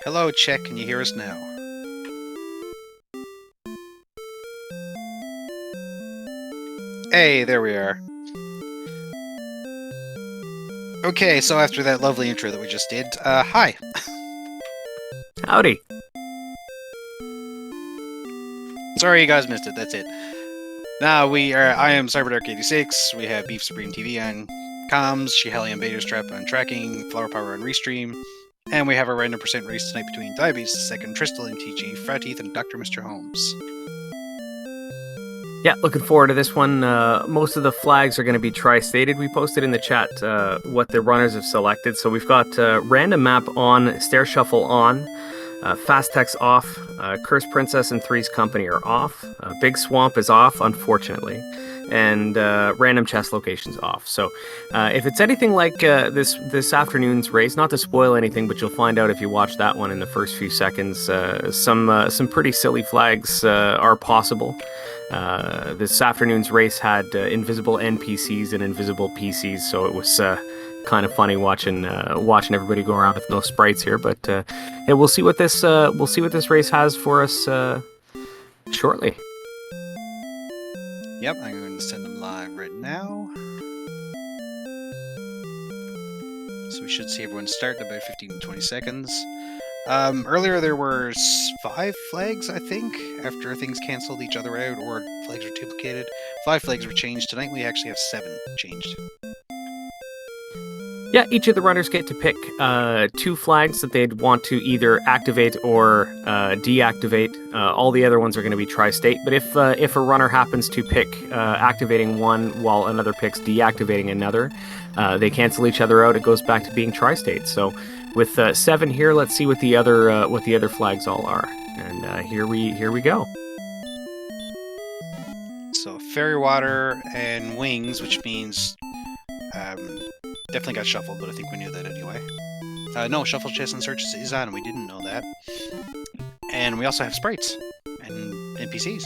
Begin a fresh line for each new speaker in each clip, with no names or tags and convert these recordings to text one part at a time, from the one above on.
Hello, Czech, can you hear us now? Hey, there we are. Okay, so after that lovely intro that we just did, hi.
Howdy.
Sorry you guys missed it, that's it. Now I am CyberDark86, we have Beef Supreme TV on comms, Shihelium Beta Strap on tracking, Flower Power on restream, and we have a random percent race tonight between DWR, TristalMTG, fryteeth, and DrMisterHomes.
Yeah, looking forward to this one. Most of the flags are going to be tri-stated. We posted in the chat what the runners have selected. So we've got Random Map on, Stair Shuffle on, Fast Text off, Curse Princess and Three's Company are off, Big Swamp is off, unfortunately, and Random Chest Locations off. So if it's anything like this afternoon's race, not to spoil anything, but you'll find out if you watch that one in the first few seconds, some pretty silly flags are possible. This afternoon's race had invisible NPCs and invisible PCs, so it was kind of funny watching everybody go around with no sprites here. But yeah, we'll see what this race has for us shortly.
Yep, I'm going to send them live right now. So we should see everyone start in about 15 to 20 seconds. Earlier there were 5 flags, I think, after things cancelled each other out or flags were duplicated. 5 flags were changed. Tonight we actually have 7 changed.
Yeah, each of the runners get to pick 2 flags that they'd want to either activate or deactivate. All the other ones are going to be tri-state, but if a runner happens to pick activating one while another picks deactivating another, they cancel each other out. It goes back to being tri-state. So with 7 here, let's see what the other flags all are. And here we go.
So Fairy Water and Wings, which means definitely got shuffled, but I think we knew that anyway. No, Shuffle Chest and Search is on, and we didn't know that. And we also have sprites and NPCs.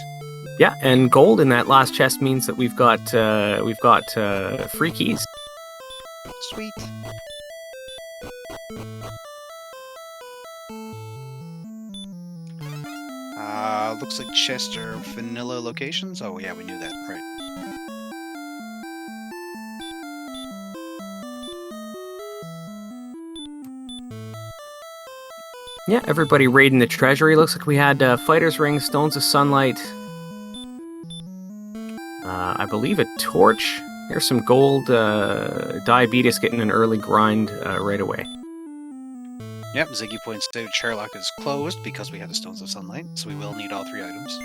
Yeah, and gold in that last chest means that we've got free keys.
Sweet. Looks like chests are vanilla locations. Oh yeah, we knew that, right.
Yeah, everybody raiding the treasury. Looks like we had Fighter's Ring, Stones of Sunlight. I believe a torch. Here's some gold. Diabetes getting an early grind right away.
Yep, Ziggy points out Sherlock is closed because we have the Stones of Sunlight, so we will need all 3 items.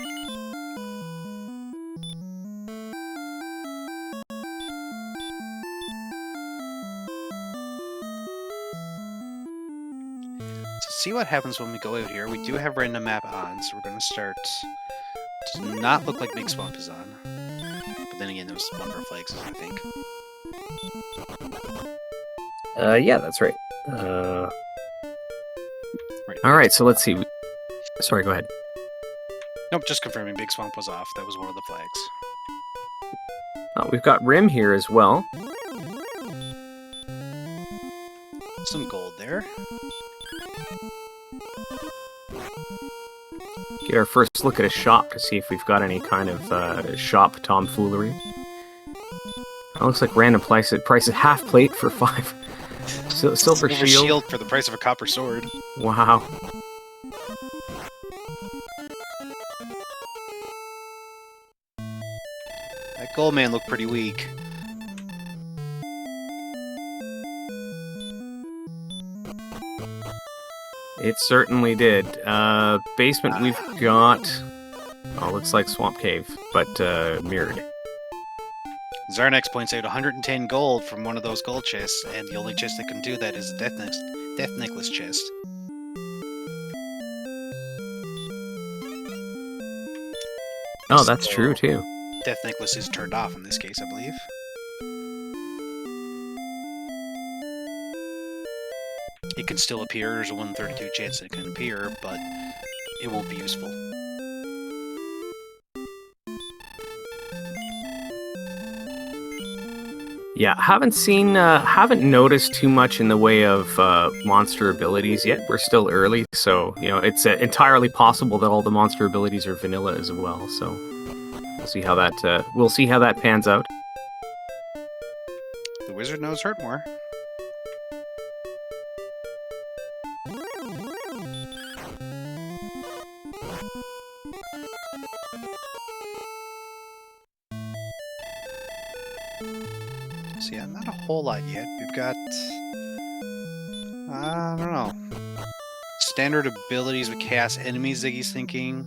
So see what happens when we go out here. We do have Random Map on, so we're going to start. Does not look like Big Swamp is on. But then again, there's one of our flags, I think.
Yeah, that's right. All right, so let's see. Sorry, go ahead.
Nope, just confirming Big Swamp was off. That was one of the flags.
We've got Rim here as well.
Some gold there.
Get our first look at a shop to see if we've got any kind of shop tomfoolery. It looks like random price is half plate for 5. Silver shield
for the price of a copper sword.
Wow.
That gold man looked pretty weak.
It certainly did. Basement we've got... Oh, looks like Swamp Cave, but mirrored.
Zarnax points out 110 gold from one of those gold chests, and the only chest that can do that is the Death Necklace chest.
Oh, that's true, too.
Death Necklace is turned off in this case, I believe. It can still appear. There's a 132 chance that it can appear, but it won't be useful.
Yeah, haven't noticed too much in the way of monster abilities yet. We're still early, so it's entirely possible that all the monster abilities are vanilla as well. So we'll see how that pans out.
The wizard knows hurt more. So yeah, not a whole lot yet. We've got, I don't know, standard abilities with chaos enemies, Ziggy's thinking.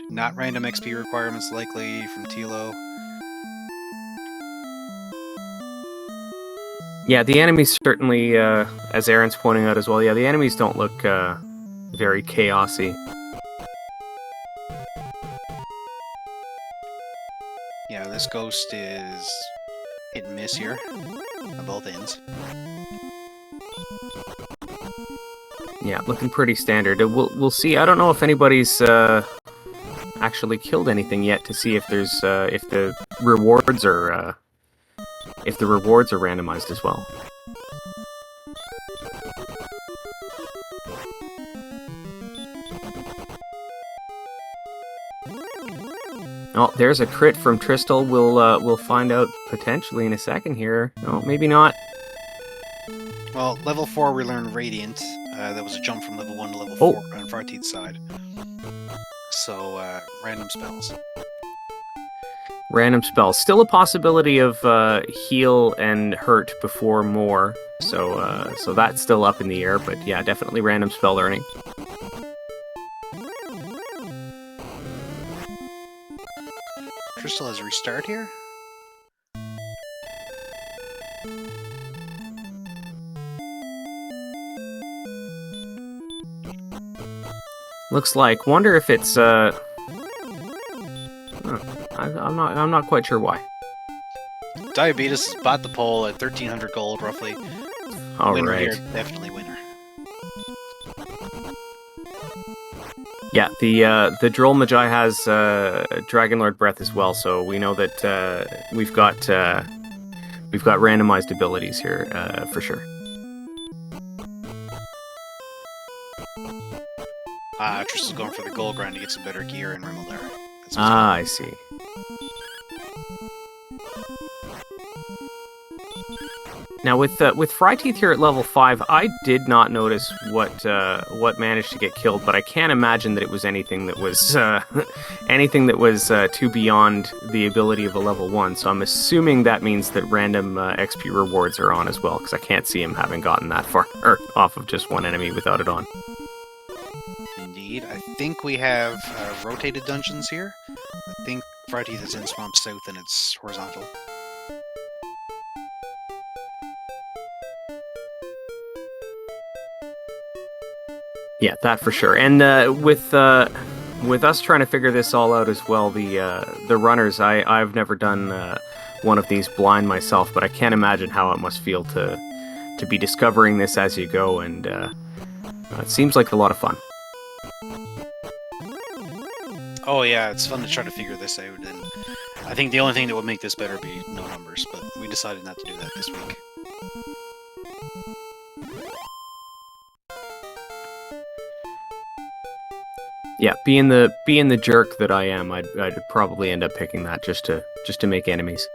Not random XP requirements likely from Tilo.
Yeah, the enemies certainly, as Aaron's pointing out as well, yeah, the enemies don't look very chaosy.
Yeah, this ghost is hit and miss here on both ends.
Yeah, looking pretty standard. We'll see. I don't know if anybody's actually killed anything yet to see if there's if the rewards are randomized as well. Oh, there's a crit from Tristal. We'll find out potentially in a second here. No, maybe not.
Well, level 4 we learned Radiant. That was a jump from level 1 to level 4 on fryteeth's side. So, random spells.
Random spells. Still a possibility of heal and hurt before more. So that's still up in the air, but yeah, definitely random spell learning.
Tristal has a restart here?
Looks like. Wonder if it's I'm not quite sure why.
Diabeetus has bought the poll at 1,300 gold, roughly.
All
winner
right.
here, definitely winner.
Yeah, the DrMisterHomes has Dragonlord Breath as well, so we know that we've got randomized abilities here for sure.
Tristal's going for the gold grind to get some better gear in Rimmel there.
I see. Now with fryteeth here at level 5, I did not notice what managed to get killed, but I can't imagine that it was anything that was too beyond the ability of a level 1. So I'm assuming that means that random XP rewards are on as well, because I can't see him having gotten that far off of just one enemy without it on.
Indeed, I think we have rotated dungeons here. I think fryteeth is in Swamp South and it's horizontal.
Yeah, that for sure. And with us trying to figure this all out as well, the runners, I've never done one of these blind myself, but I can't imagine how it must feel to be discovering this as you go, and it seems like a lot of fun.
Oh yeah, it's fun to try to figure this out, and I think the only thing that would make this better would be no numbers, but we decided not to do that this week.
Yeah, being the jerk that I am, I'd probably end up picking that just to make enemies.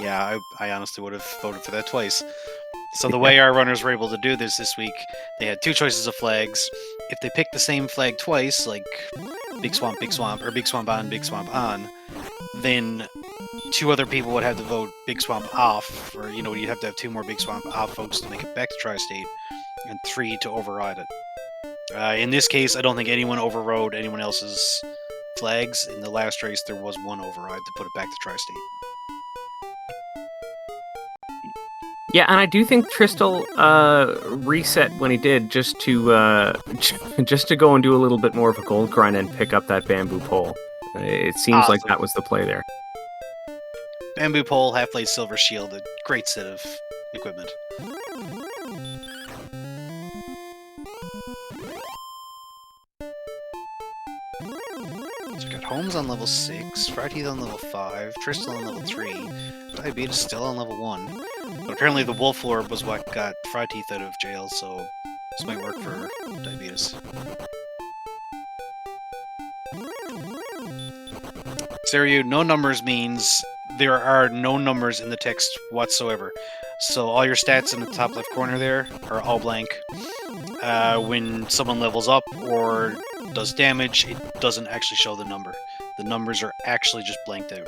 Yeah, I honestly would have voted for that twice. So the way our runners were able to do this week, they had two choices of flags. If they picked the same flag twice, like Big Swamp, or Big Swamp on, then two other people would have to vote Big Swamp off, or you'd have to have two more Big Swamp off folks to make it back to Tri-State, and 3 to override it. In this case, I don't think anyone overrode anyone else's flags. In the last race, there was one override to put it back to Tri-State.
Yeah, and I do think Tristal reset when he did just to go and do a little bit more of a gold grind and pick up that bamboo pole. It seems like that was the play there.
Bamboo pole, half-blade silver shield, a great set of equipment. Homes on level 6, fryteeth on level 5, Tristal on level 3, Diabeetus still on level 1. But apparently the Wolf Orb was what got fryteeth out of jail, so this might work for Diabeetus. Stereo, no numbers means there are no numbers in the text whatsoever. So all your stats in the top left corner there are all blank. When someone levels up or does damage, it doesn't actually show the number. The numbers are actually just blanked out.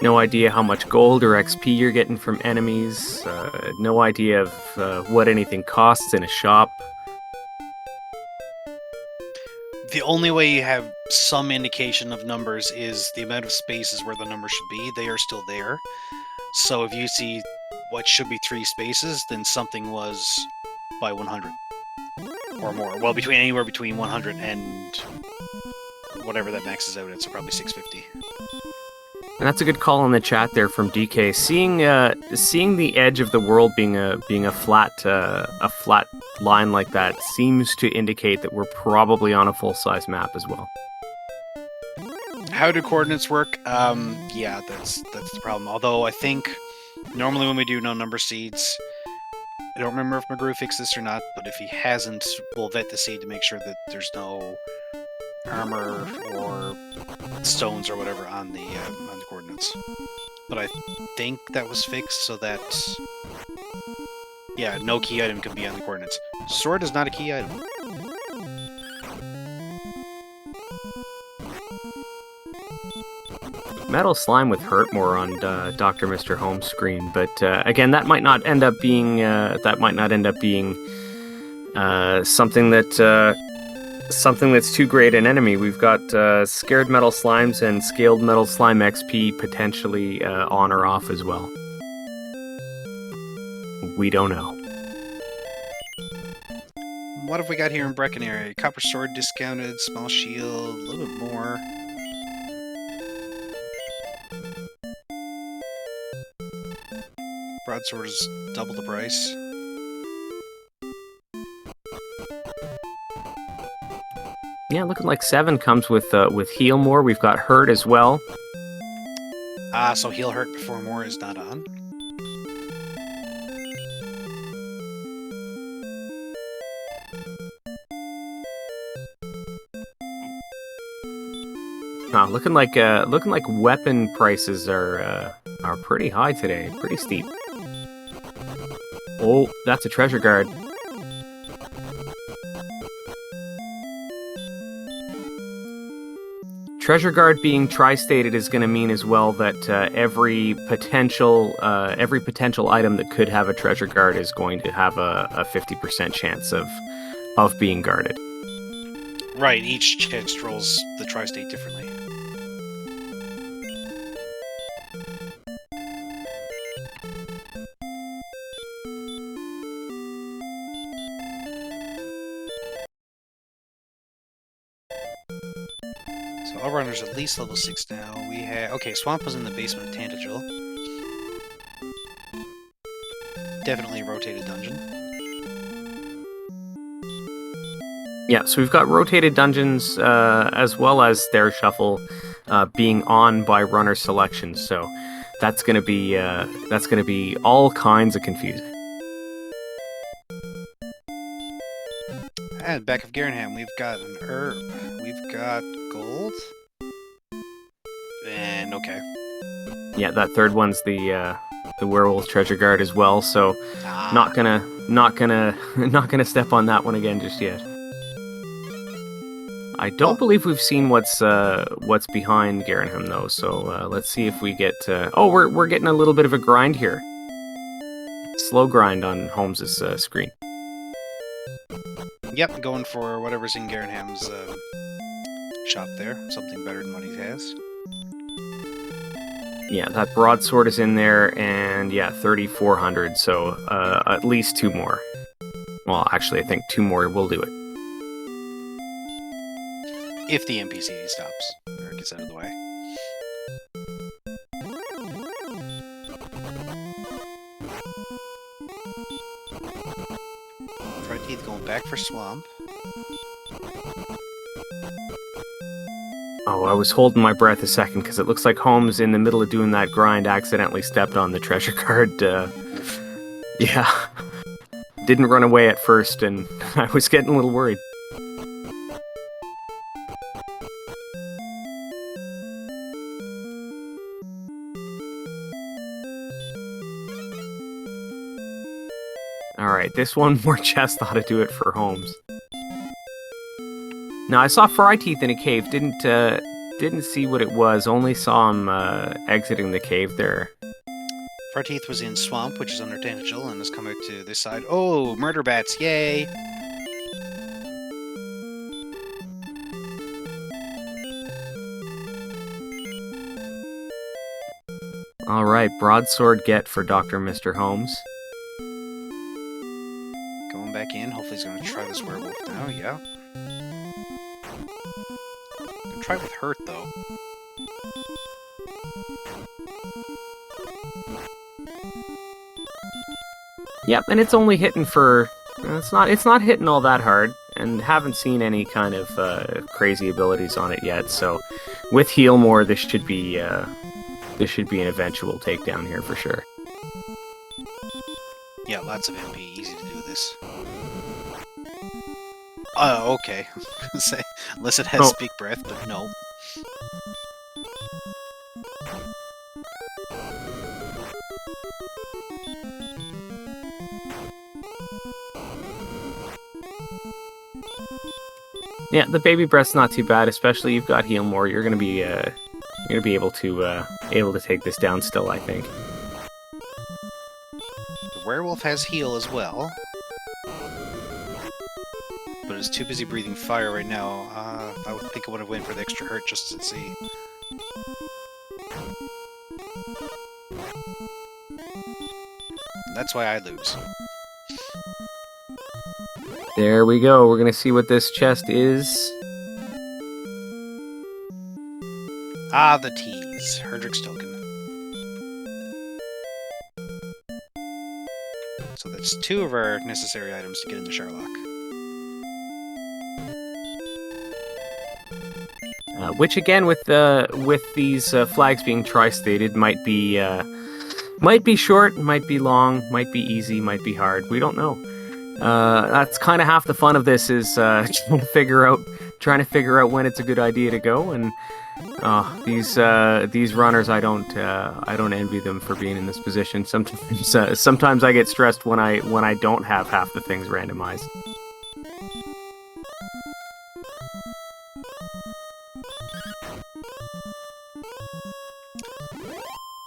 No idea how much gold or XP you're getting from enemies. No idea of what anything costs in a shop.
The only way you have some indication of numbers is the amount of spaces where the numbers should be. They are still there. So if you see what should be 3 spaces, then something was by 100 or more. Well, anywhere between 100 and whatever that maxes out at, so probably 650.
And that's a good call in the chat there from DK. Seeing the edge of the world being a flat line like that seems to indicate that we're probably on a full-size map as well.
How do coordinates work? Yeah, that's the problem. Although I think normally when we do no number seeds, I don't remember if McGrew fixed this or not, but if he hasn't, we'll vet the seed to make sure that there's no armor or stones or whatever on the coordinates. But I think that was fixed so that, yeah, no key item can be on the coordinates. Sword is not a key item.
Metal slime with hurt more on DrMisterHomes screen, but again, that might not end up being something that's too great an enemy. We've got scared metal slimes and scaled metal slime XP potentially on or off as well. We don't know.
What have we got here in Brecon area? Copper sword discounted, small shield, a little bit more. Broadsword is double the price.
Yeah, looking like 7 comes with heal more. We've got hurt as well.
So heal hurt before more is not on.
Looking like weapon prices are pretty high today, pretty steep. Oh, that's a treasure guard. Treasure guard being tri-stated is going to mean as well that every potential item that could have a treasure guard is going to have a 50% chance of being guarded.
Right, each chest rolls the tri-state differently. So all runners at least level 6 now. We have Swamp was in the basement of Tantagel. Definitely a rotated dungeon.
Yeah, so we've got rotated dungeons as well as stair shuffle being on by runner selection. So that's gonna be all kinds of confusing.
And back of Garenham, we've got an herb. We've got gold. And okay.
Yeah, that third one's the werewolf treasure guard as well. So not gonna step on that one again just yet. I don't believe we've seen what's behind Garenham though. So let's see if we get. We're getting a little bit of a grind here. Slow grind on Holmes's screen.
Yep, going for whatever's in Garenham's shop there. Something better than what he has.
Yeah, that broadsword is in there, and yeah, 3,400. So at least 2 more. Well, actually, I think 2 more will do it.
If the NPC stops or gets out of the way. Fryteeth going back for Swamp.
Oh, I was holding my breath a second because it looks like Holmes, in the middle of doing that grind, accidentally stepped on the treasure card. Yeah. Didn't run away at first, and I was getting a little worried. Alright, this one more chest ought to do it for Holmes. Now, I saw Fryteeth in a cave, didn't see what it was, only saw him exiting the cave there.
Fryteeth was in Swamp, which is under Tangential, and has come out to this side. Oh, murder bats, yay!
Alright, broadsword get for DrMisterHomes.
Going back in, hopefully he's going to try this werewolf now, yeah. Gonna try with Hurt, though.
Yep, and it's only hitting for... It's not hitting all that hard, and haven't seen any kind of crazy abilities on it yet, so with Heal More, this should be an eventual takedown here for sure.
Yeah, lots of MP, easy to do this. Oh, okay. Say, unless it has Speak Breath, but no.
Yeah, the baby breath's not too bad, especially you've got Heal More. You're gonna be able to take this down still, I think.
The werewolf has heal as well, but is too busy breathing fire right now. I would think I would have went for the extra hurt just to see. That's why I lose.
There we go. We're gonna see what this chest is.
Ah, the tease. Herdrick's token. So that's 2 of our necessary items to get into Sherlock.
Which again, with these flags being tri-stated, might be short, might be long, might be easy, might be hard. We don't know. That's kind of half the fun of this, is trying to figure out when it's a good idea to go. And these runners, I don't envy them for being in this position. Sometimes I get stressed when I don't have half the things randomized.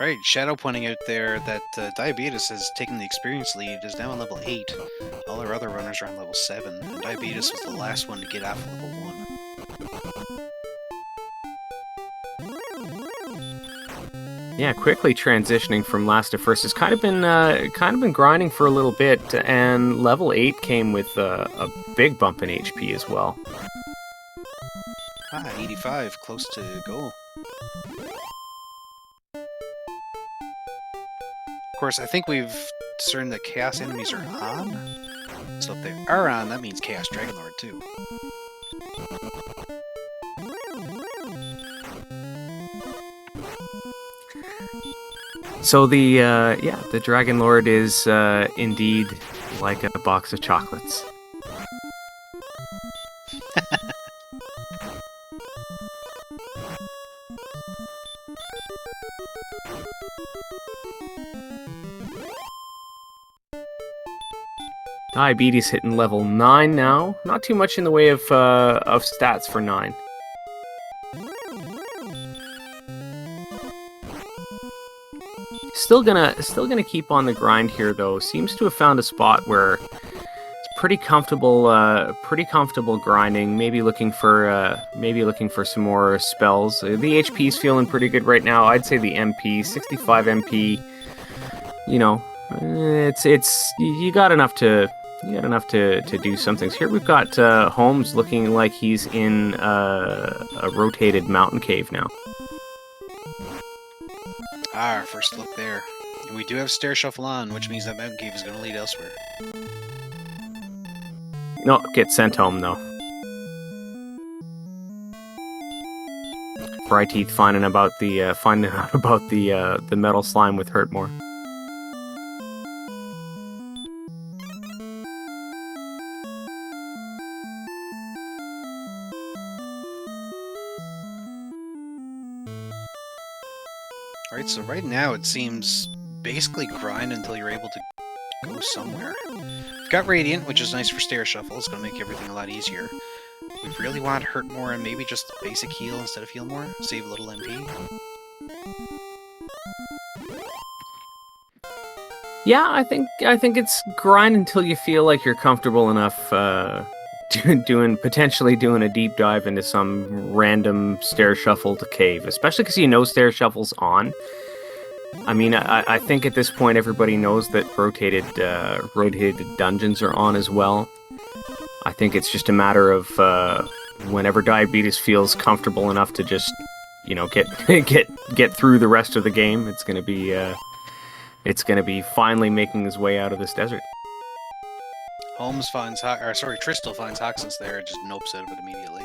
Right, Shadow pointing out there that Diabeetus has taken the experience lead, is now on level 8. All our other runners are on level 7, and Diabeetus was the last one to get off level 1.
Yeah, quickly transitioning from last to first. Has kind of been grinding for a little bit, and level 8 came with a big bump in HP as well.
85, close to goal. Of course, I think we've discerned that Chaos enemies are on. So if they are on, that means Chaos Dragonlord too.
So the Dragonlord is indeed like a box of chocolates. Diabetes hitting level 9 now. Not too much in the way of stats for 9. Still gonna keep on the grind here though. Seems to have found a spot where it's pretty comfortable grinding. Maybe looking for some more spells. The HP's feeling pretty good right now. I'd say the MP, 65 MP. You know, you got enough to do some things. Here we've got Holmes looking like he's in a rotated mountain cave now.
Ah, our first look there. And we do have Stair Shuffle on, which means that mountain cave is going to lead elsewhere.
No, get sent home though. Fryteeth finding out about the metal slime with Hurtmore.
Alright, so right now it seems basically grind until you're able to go somewhere. We've got Radiant, which is nice for Stair Shuffle. It's going to make everything a lot easier. We really want Hurt More and maybe just basic heal instead of heal more. Save a little MP.
Yeah, I think it's grind until you feel like you're comfortable enough potentially doing a deep dive into some random Stair Shuffle to cave, especially because you know Stair Shuffle's on. I mean, I think at this point everybody knows that rotated dungeons are on as well. I think it's just a matter of whenever Diabetes feels comfortable enough to just, you know, get through the rest of the game. It's gonna be finally making his way out of this desert.
Tristal finds Hoxens there and just nopes out of it immediately.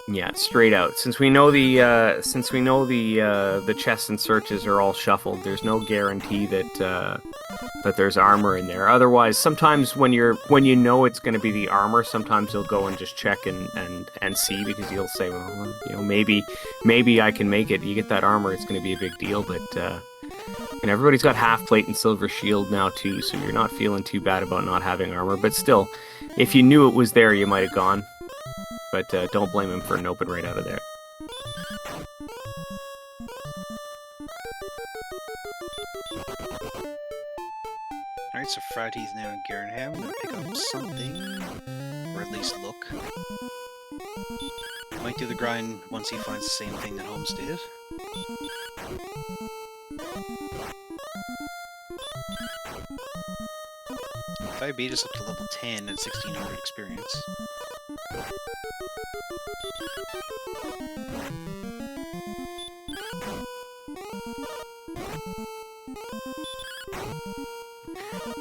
Yeah, straight out. Since we know the chests and searches are all shuffled, there's no guarantee that there's armor in there. Otherwise, sometimes when you know it's going to be the armor, sometimes you'll go and just check and see, because you'll say, well, you know, maybe I can make it. You get that armor, it's going to be a big deal. But and everybody's got half plate and silver shield now too, so you're not feeling too bad about not having armor. But still, if you knew it was there, you might have gone. But don't blame him for noping right out of there.
Alright, so fryteeth now in Garenham. I'm gonna pick up something, or at least look. Might do the grind once he finds the same thing that Holmes did. Diabeetus up to level 10 and 1600 experience.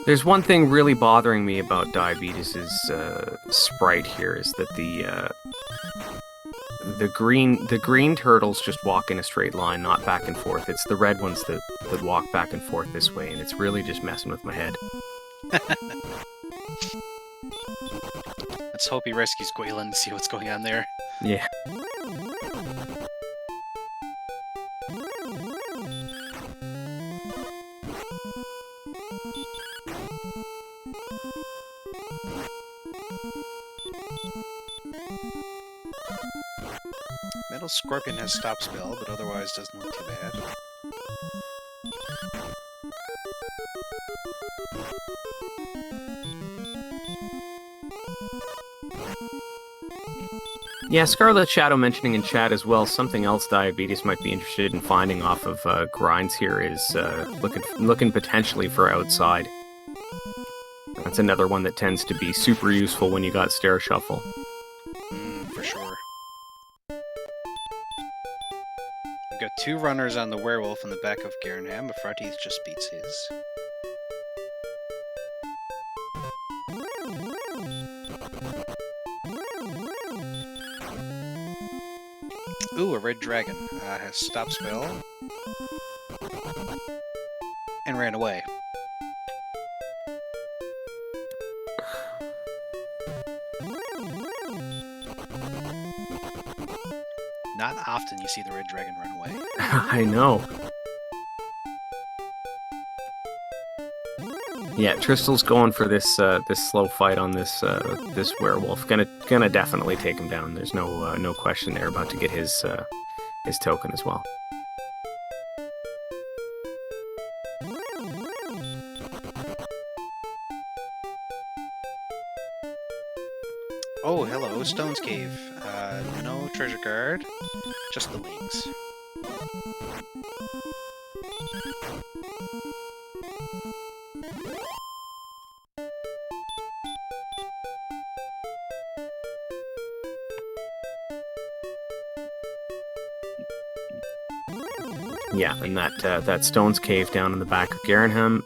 There's one thing really bothering me about Diabeetus's sprite here, is that the green turtles just walk in a straight line, not back and forth. It's the red ones that walk back and forth this way, and it's really just messing with my head.
Let's hope he rescues Gwaelin to see what's going on there.
Yeah.
Metal Scorpion has stop spell, but otherwise doesn't look too bad.
Yeah, Scarlet Shadow mentioning in chat as well, something else Diabeetus might be interested in finding off of grinds here is looking potentially for outside. That's another one that tends to be super useful when you got Stair Shuffle.
For sure. We've got two runners on the werewolf in the back of Garenham, but fryteeth just beats his. Ooh, a red dragon. Has stop spell. And ran away. Not often you see the red dragon run away.
I know. Yeah, Tristal's going for this slow fight on this werewolf. Gonna definitely take him down. There's no question there. About to get his token as well.
Oh, hello, Stone's Cave. No treasure card, just the wings.
Yeah, and that Stone's Cave down in the back of Garenham.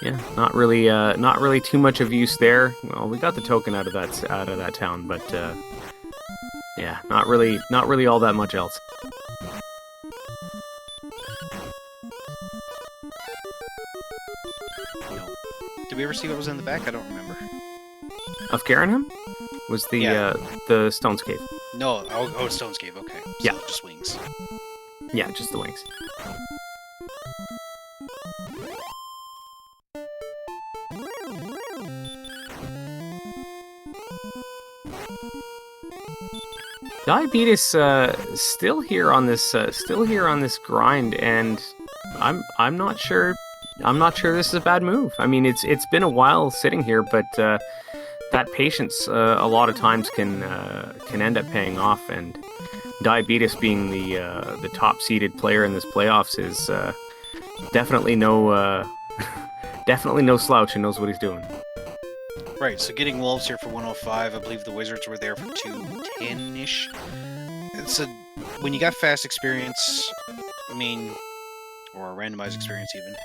Yeah, not really too much of use there. Well, we got the token out of that town, but yeah, not really all that much else.
No. Did we ever see what was in the back? I don't remember.
Of Garenham was the Stone's Cave.
No, oh, Stone's Cave. Okay. So
Yeah,
just wings.
Yeah, just the wings. Diabetes still here on this grind, and I'm not sure this is a bad move. I mean, it's been a while sitting here, but that patience a lot of times can end up paying off, and Diabetes being the top seeded player in this playoffs is definitely no definitely no slouch and knows what he's doing.
Right, so getting Wolves here for 105, I believe the Wizards were there for 210-ish. When you got fast experience, I mean, or randomized experience even,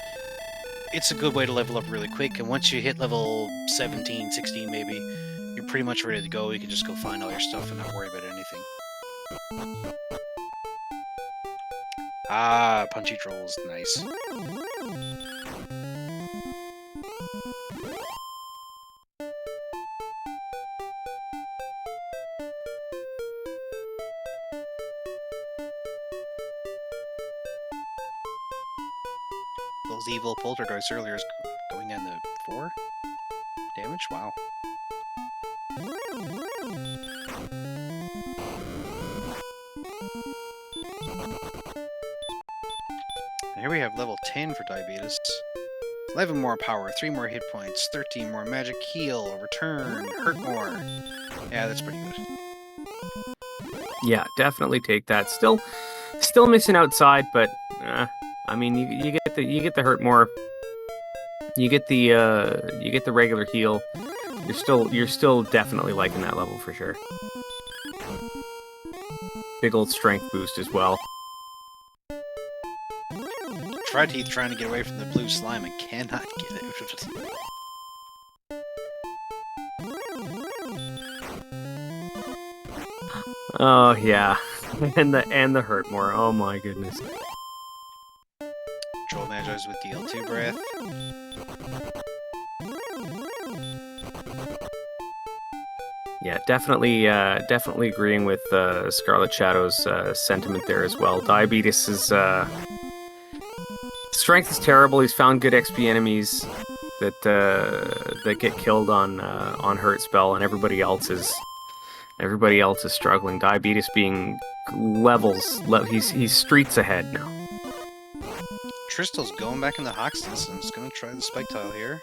it's a good way to level up really quick, and once you hit level 17, 16 maybe, you're pretty much ready to go. You can just go find all your stuff and not worry about anything. Ah, punchy trolls, nice. Those evil poltergeists earlier is going in the 4 damage? Wow. And here we have level 10 for Diabetes. 11 more power, 3 more hit points, 13 more magic heal, return, hurt more. Yeah, that's pretty good.
Yeah, definitely take that. Still missing outside, but I mean, you get the hurt more. You get the regular heal. You're still definitely liking that level for sure. Big old strength boost as well.
Fryteeth trying to get away from the blue slime and cannot get out of it.
Oh yeah, and the hurt more. Oh my goodness.
Troll Magi's with DL2 breath.
Yeah, definitely agreeing with Scarlet Shadow's sentiment there as well. Diabetes is strength is terrible. He's found good XP enemies that get killed on hurt spell, and everybody else is struggling. Diabetes being he's streets ahead now.
Tristal's going back into Hoxton's. I'm just gonna try the spike tile here.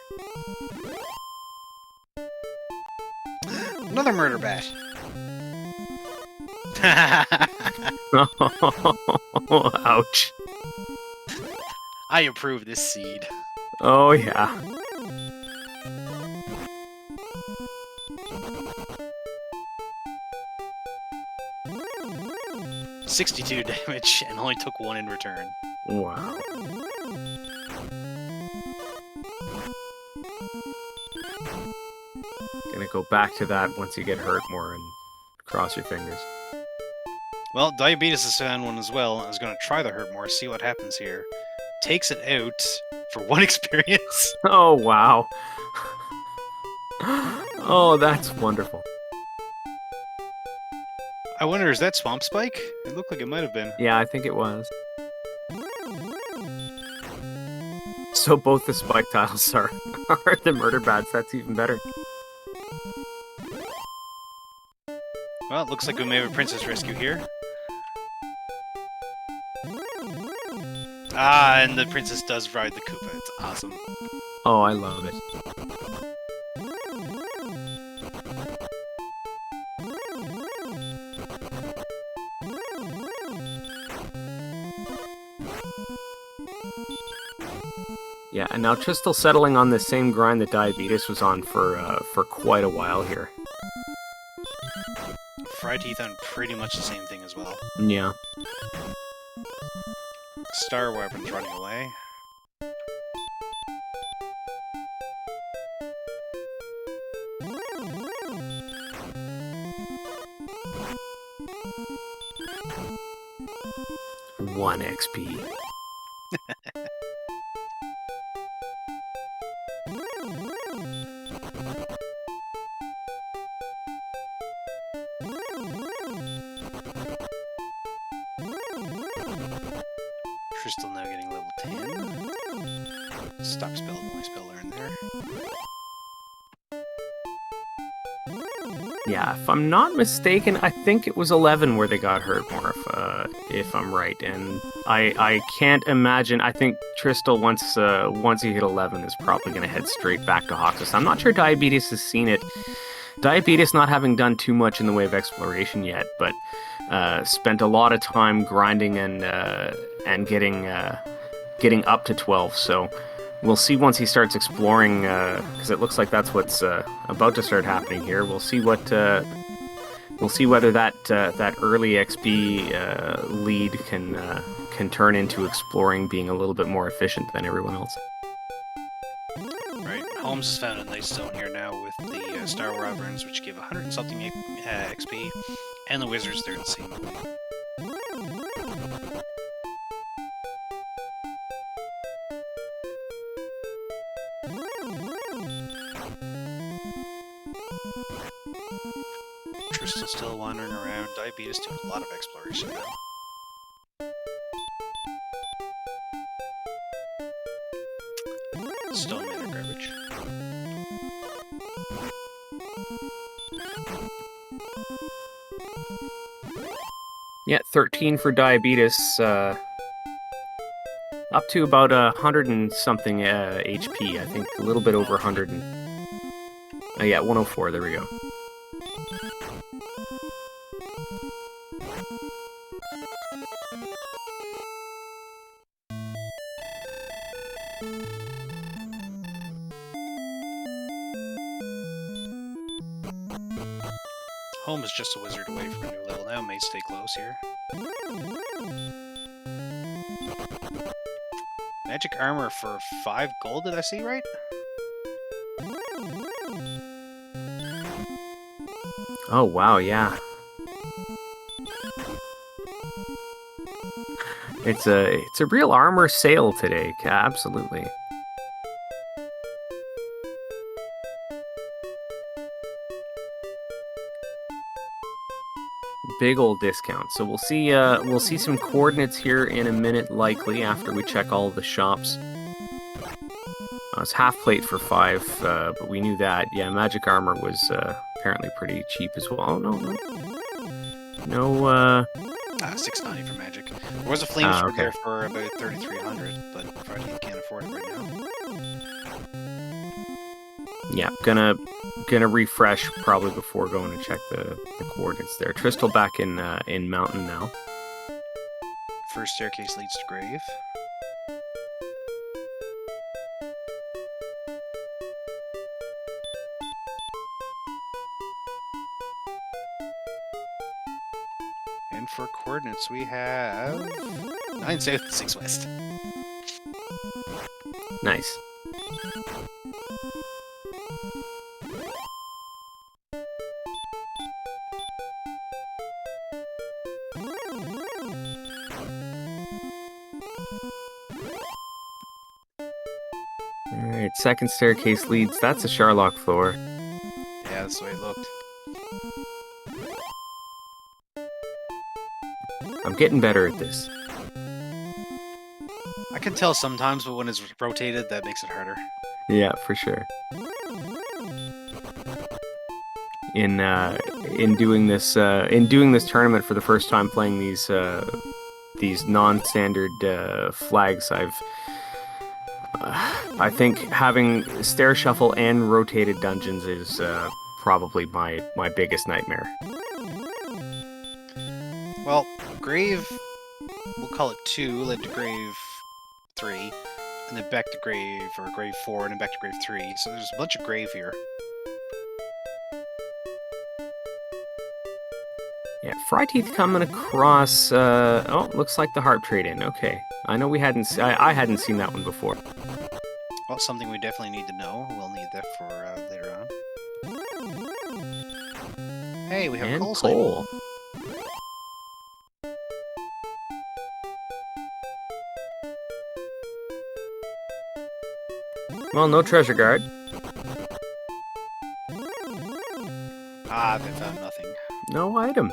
Another murder bat.
Ouch.
I approve this seed.
Oh yeah.
$62 damage and only took 1 in return.
Wow. Gonna go back to that once you get hurt more and cross your fingers.
Well, Diabetes has found one as well. I was gonna try the hurt more, see what happens here. Takes it out for 1 experience.
Oh wow. Oh, that's wonderful.
I wonder, is that Swamp Spike? It looked like it might have been.
Yeah, I think it was. So both the spike tiles are the murder bats. That's even better.
Well, it looks like we may have a princess rescue here. Ah, and the princess does ride the Koopa. It's awesome.
Oh, I love it. Yeah, and now Tristal settling on the same grind that Diabetes was on for quite a while here.
Fryteeth on pretty much the same thing as well.
Yeah.
Star Weapon's running away.
One XP.
Crystal now getting level 10. Stop spell, only spell learn there.
Yeah, if I'm not mistaken, I think it was 11 where they got hurt more, if I'm right. And I can't imagine. I think Tristal once he hit 11 is probably going to head straight back to Hoxus. I'm not sure Diabetes has seen it. Diabetes not having done too much in the way of exploration yet, but spent a lot of time grinding and getting up to 12. So we'll see once he starts exploring, because it looks like that's what's about to start happening here. We'll see whether that early XP lead can turn into exploring being a little bit more efficient than everyone else.
Right, Holmes has found a nice zone here now with the Star Wyverns, which give 100 and something XP, and the Wizards they're the same. Crystal still wandering around. Diabetes doing a lot of exploration now. Stone mana garbage.
Yeah, 13 for Diabetes. Up to about 100 and something HP. I think a little bit over 100. Yeah, 104. There we go.
Home is just a wizard away from a new level now, may stay close here. Magic armor for 5 gold, did I see right?
Oh wow, yeah. It's a real armor sale today, absolutely. Big old discount. So we'll see some coordinates here in a minute, likely after we check all of the shops. It's half plate for 5, but we knew that. Yeah, magic armor was apparently pretty cheap as well. Oh, no.
690 for magic. There was a flame sword there for about 3,300, but fryteeth can't afford it right now.
Yeah, gonna refresh probably before going to check the coordinates there. Tristal back in mountain now.
First staircase leads to grave. And for coordinates we have 9 south and 6 west.
Nice. Alright, second staircase leads. That's a Sharlock floor.
Yeah, that's the way it looked.
I'm getting better at this.
I can tell sometimes, but when it's rotated, that makes it harder.
Yeah, for sure. In doing this tournament for the first time, playing these non-standard flags, I think having stair shuffle and rotated dungeons is probably my biggest nightmare.
Well, grave, we'll call it 2, led to grave 3, and then back to grave, or grave 4, and then back to grave 3. So there's a bunch of grave here.
Yeah, fryteeth coming across. Oh, looks like the harp trade in. Okay, I know we hadn't. I hadn't seen that one before.
Well, something we definitely need to know. We'll need that for later on. Hey, we have
And
coal.
coal. Well, no treasure guard.
Ah, they found nothing.
No item.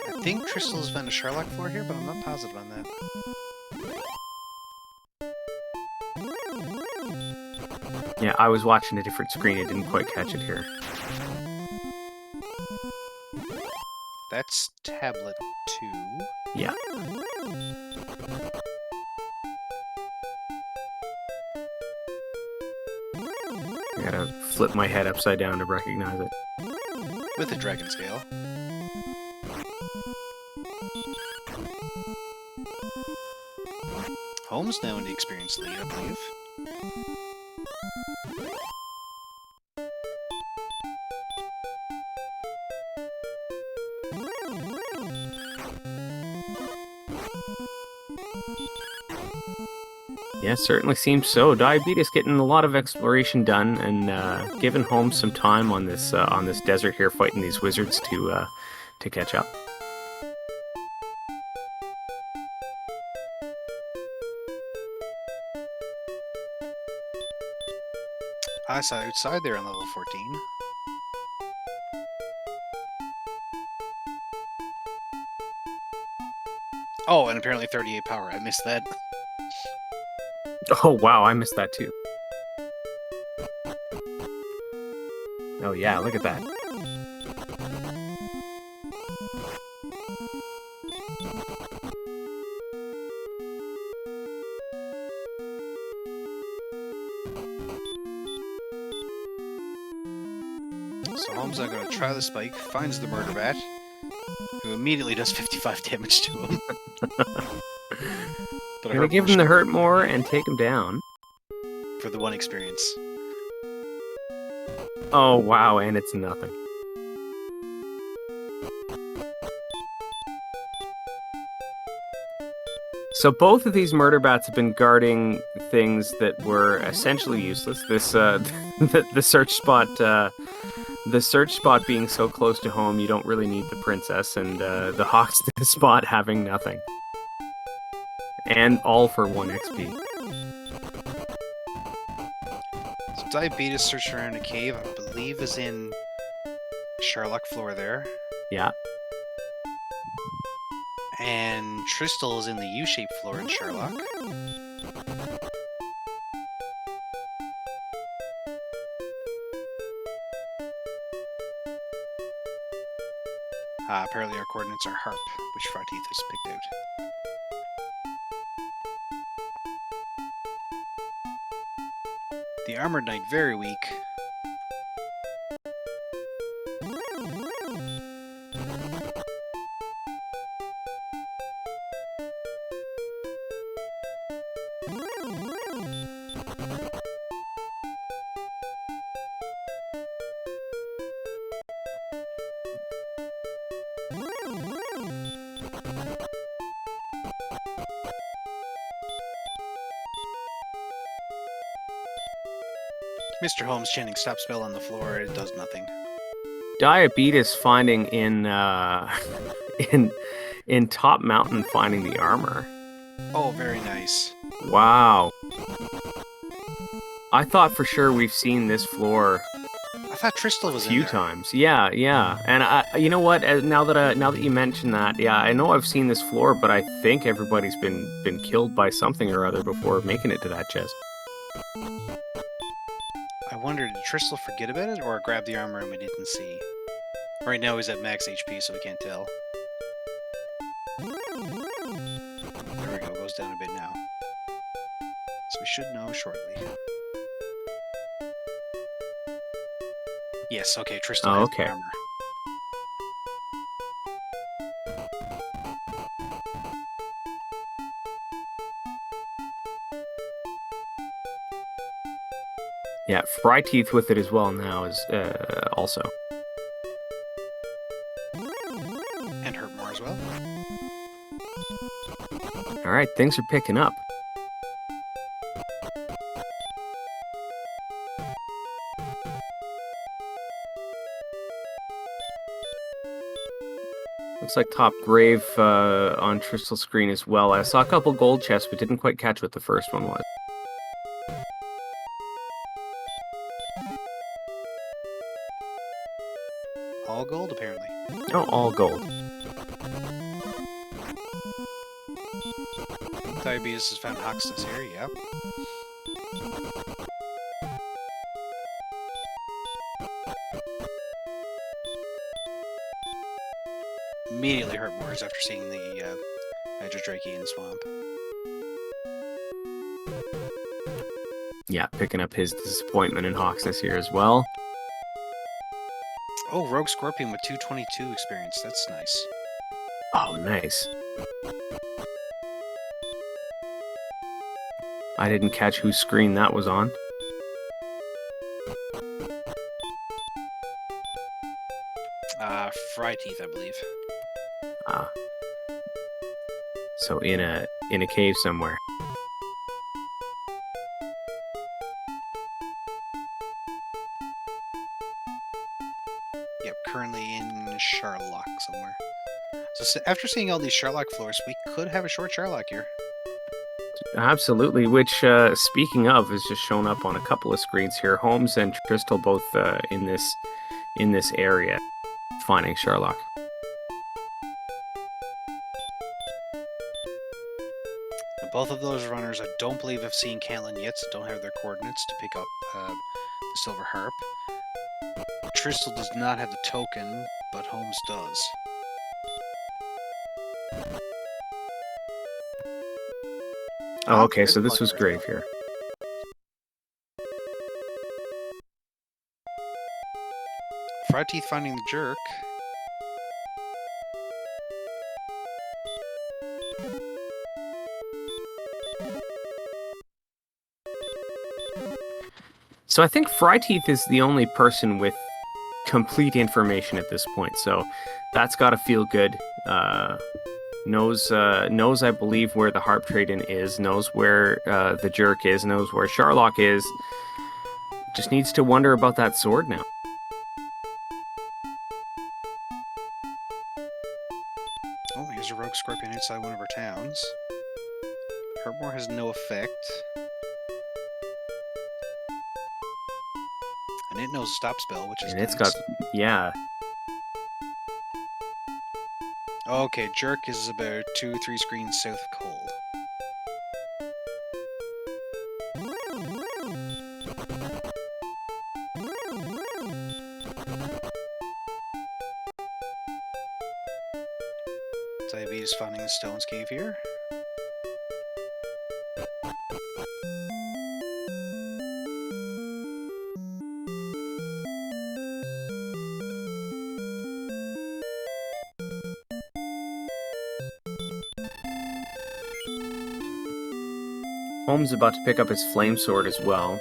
I think Crystal's found a Sherlock floor here, but I'm not positive on that.
Yeah, I was watching a different screen. I didn't quite catch it here.
That's tablet 2.
Yeah. I gotta flip my head upside down to recognize it.
With a dragon scale. Holmes now in the experience lead, I believe.
Yeah, certainly seems so. Diabetes getting a lot of exploration done, and giving Holmes some time on this desert here, fighting these wizards to catch up.
I saw outside there on level 14. Oh, and apparently 38 power. I missed that.
Oh wow, I missed that too. Oh yeah, look at that.
So Holmes now going to try the spike, finds the murder bat, who immediately does 55 damage to him. But
Gonna give him the hurt more and take him down.
For the 1 experience.
Oh wow, and it's nothing. So both of these murder bats have been guarding things that were essentially useless. This the search spot. The search spot being so close to home, you don't really need the princess, and the hawks spot having nothing. And all for 1 XP.
So Diabetes searched around a cave, I believe is in Sherlock floor there.
Yeah.
And Tristal is in the U-shaped floor in Sherlock. Apparently our coordinates are Harp, which fryteeth has picked out. The Armored Knight, very weak. Mr. Holmes chanting stop spell on the floor, it does nothing.
Diabetes finding in in Top Mountain finding the armor.
Oh, very nice.
Wow. I thought for sure we've seen this floor
I thought Tristal was
a few
in there.
times. Yeah, yeah. And you know what? Now that you mention that, yeah, I know I've seen this floor, but I think everybody's been killed by something or other before making it to that chest.
I wonder, did Tristal forget about it, or grab the armor and we didn't see? Right now he's at max HP, so we can't tell. There we go, goes down a bit now. So we should know shortly. Yes, okay, Tristal has the armor.
Yeah, fryteeth with it as well now is also.
And hurt more as well.
All right, things are picking up. Looks like top grave on Tristal screen as well. I saw a couple gold chests, but didn't quite catch what the first one was.
All gold, apparently.
Oh, all gold.
Diabetes has found Hoxness here, yep. Immediately hurt more after seeing the Hydrodrache in Swamp.
Yeah, picking up his disappointment in Hoxness here as well.
Oh, Rogue Scorpion with 222 experience. That's nice.
Oh, nice. I didn't catch whose screen that was on.
Fryteeth, I believe.
Ah. So in a cave somewhere.
Yep, currently in Sharlock somewhere. So after seeing all these Sharlock floors, we could have a short Sharlock here.
Absolutely, which, speaking of, is just shown up on a couple of screens here. Holmes and Tristal both in this area, finding Sharlock.
Both of those runners I don't believe have seen Caitlin yet, so don't have their coordinates to pick up the Silver Harp. Tristal does not have the token, but Holmes does.
Oh, okay, so this was grave here.
Fryteeth finding the jerk.
So I think fryteeth is the only person with complete information at this point, so that's got to feel good. Knows, I believe, where the harp trade-in is, knows where the jerk is, knows where Sharlock is. Just needs to wonder about that sword now.
Oh, here's a Rogue Scorpion inside one of our towns. Herbmore has no effect. And it knows Stop Spell, which is
And it's
nice.
got, yeah.
Okay, Jerk is about 2-3 screens south of Cole. Diabetes finding the Stones Cave here.
Holmes about to pick up his flame sword as well.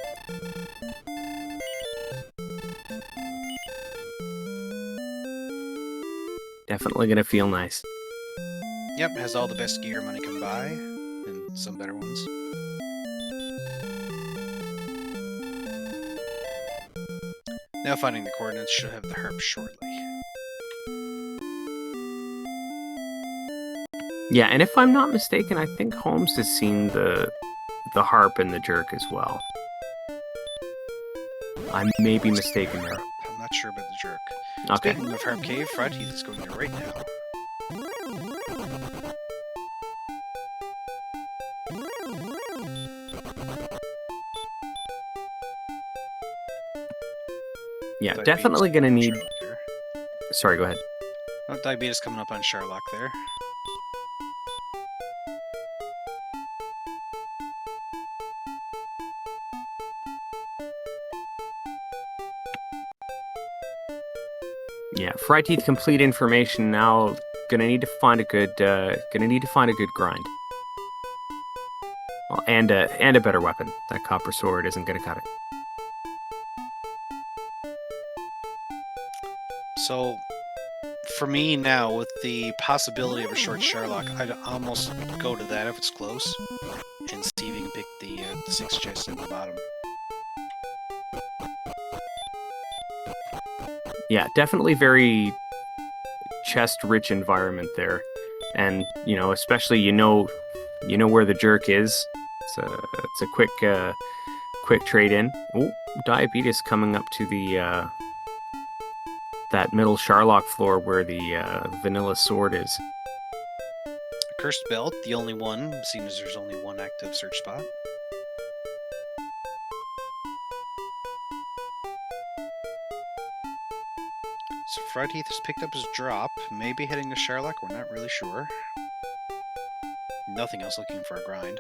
Definitely gonna feel nice.
Yep, has all the best gear money can buy, and some better ones. Now finding the coordinates, should have the harp shortly.
Yeah, and if I'm not mistaken, I think Holmes has seen the harp and the jerk as well. I may be mistaken there.
I'm not sure about the jerk.
Okay.
Speaking of Harp Cave, Fryteeth is going there right now.
Yeah,
Diabetes
definitely gonna need...
Sherlock here.
Sorry, go ahead.
Oh, Diabetes coming up on Sherlock there.
Yeah, fryteeth complete information now. Gonna need to find a good grind. Well, and a better weapon. That copper sword isn't gonna cut it.
So, for me now, with the possibility of a short Sherlock, I'd almost go to that if it's close, and see if you can pick the 6 chests at the bottom.
Yeah, definitely very chest-rich environment there, and especially you know where the jerk is. It's a quick trade in. Oh, Diabetes coming up to the that middle Sherlock floor where the vanilla sword is.
Cursed Belt, the only one. Seems there's only one active search spot. So fryteeth has picked up his drop, maybe heading to Sherlock, we're not really sure. Nothing else looking for a grind.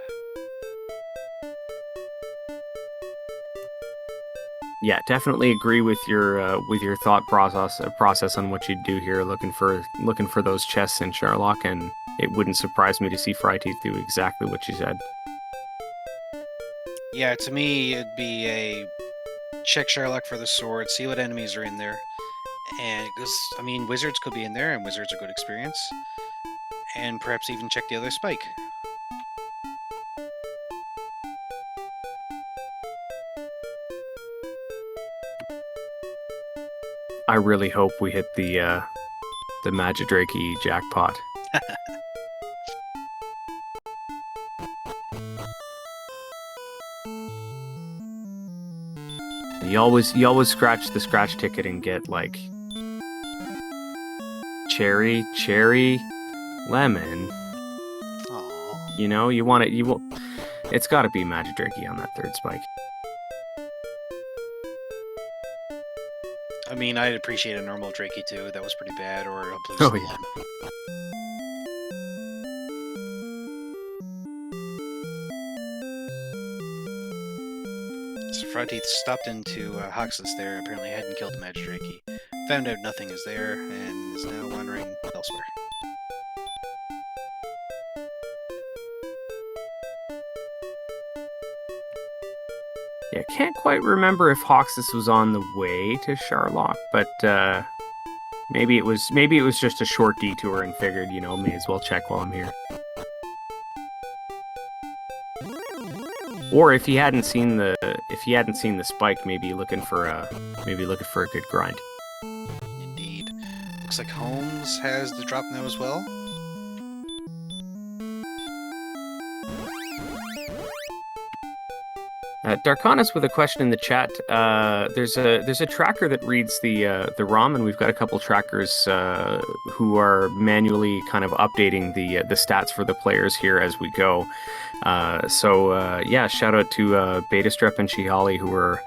Yeah, definitely agree with your thought process on what you'd do here, looking for those chests in Sherlock, and it wouldn't surprise me to see Fryteeth do exactly what you said.
Yeah, to me, it'd be a check Sherlock for the sword, see what enemies are in there, and because I mean, wizards could be in there, and wizards are good experience, and perhaps even check the other spike.
I really hope we hit the Magidrake jackpot. You always scratch the scratch ticket and get like cherry, lemon.
Aww.
You want it. It's got to be Magidrake on that third spike.
I mean, I'd appreciate a normal Drakey too. That was pretty bad, or a blue
Oh,
Slam.
yeah.
So Fryteeth stopped into Hoxus there, apparently hadn't killed the Magidrake. Found out nothing is there, and is now wandering elsewhere.
Yeah, can't quite remember if Hoxus was on the way to Sherlock, but maybe it was just a short detour and figured, may as well check while I'm here. Or if he hadn't seen the spike, maybe looking for a good grind.
Indeed. Looks like Holmes has the drop now as well.
Darkana's with a question in the chat. There's a tracker that reads the ROM, and we've got a couple trackers who are manually kind of updating the stats for the players here as we go. Yeah, shout out to DWR and Shihali who are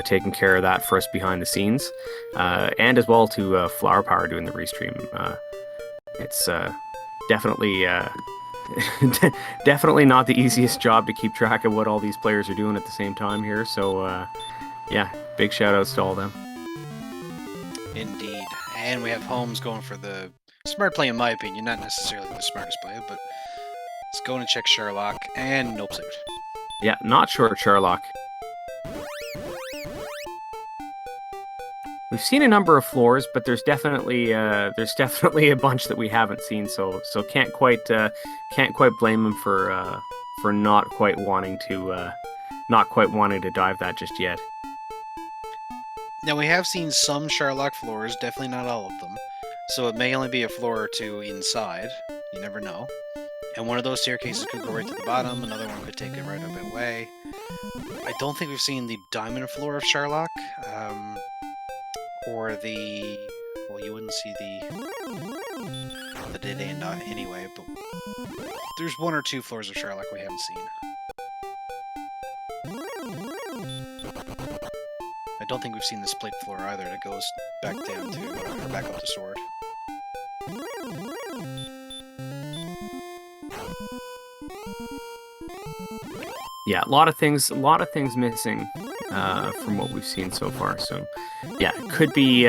taking care of that for us behind the scenes, and as well to Flower Power doing the restream. It's definitely. Definitely not the easiest job to keep track of what all these players are doing at the same time here. So, yeah, big shout outs to all of them.
Indeed. And we have Holmes going for the smart play, in my opinion. Not necessarily the smartest play, but it's going to check Sherlock and nope suit.
Yeah, not short Sherlock. We've seen a number of floors, but there's definitely a bunch that we haven't seen. So can't quite blame him for not quite wanting to dive that just yet.
Now we have seen some Sherlock floors, definitely not all of them. So it may only be a floor or two inside. You never know. And one of those staircases could go right to the bottom. Another one could take it right a bit away. I don't think we've seen the diamond floor of Sherlock. Or the... Well, you wouldn't see the dead end anyway, but there's one or two floors of Sherlock we haven't seen. I don't think we've seen the split floor either that goes back down to, or back up to sword.
Yeah, a lot of things missing from what we've seen so far. So, yeah, could be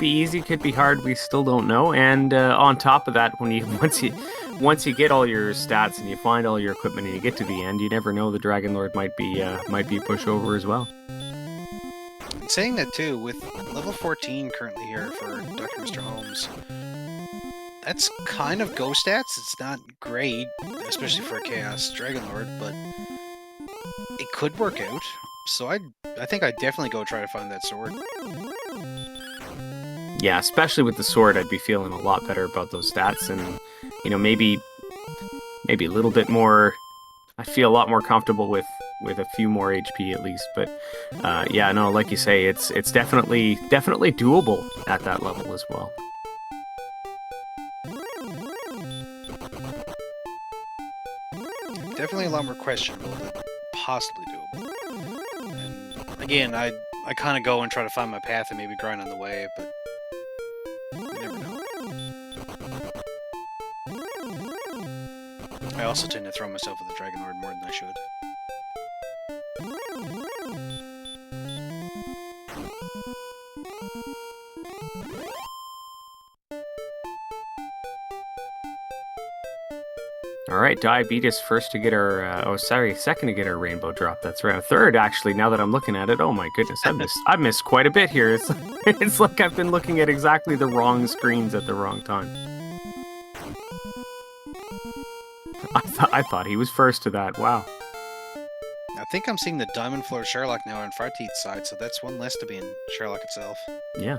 easy, could be hard. We still don't know. And on top of that, once you get all your stats and you find all your equipment and you get to the end, you never know, the Dragon Lord might be a pushover as well.
And saying that too, with level 14 currently here for DrMisterHomes, that's kind of go stats. It's not great, especially for a Chaos Dragonlord, but it could work out. So I think I'd definitely go try to find that sword.
Yeah, especially with the sword, I'd be feeling a lot better about those stats, and you know, maybe a little bit more. I feel a lot more comfortable with a few more HP at least. But yeah, no, like you say, it's definitely doable at that level as well.
Definitely a lot more questionable, but possibly doable. And again, I kind of go and try to find my path and maybe grind on the way, but you never know. I also tend to throw myself at the Dragonlord more than I should.
All right, Diabetes first to get her. Second to get her rainbow drop. That's right. Third, actually. Now that I'm looking at it, oh my goodness, I missed quite a bit here. It's like I've been looking at exactly the wrong screens at the wrong time. I thought he was first to that. Wow.
I think I'm seeing the Diamond Floor Sherlock now on fryteeth's side, so that's one less to be in Sherlock itself.
Yeah.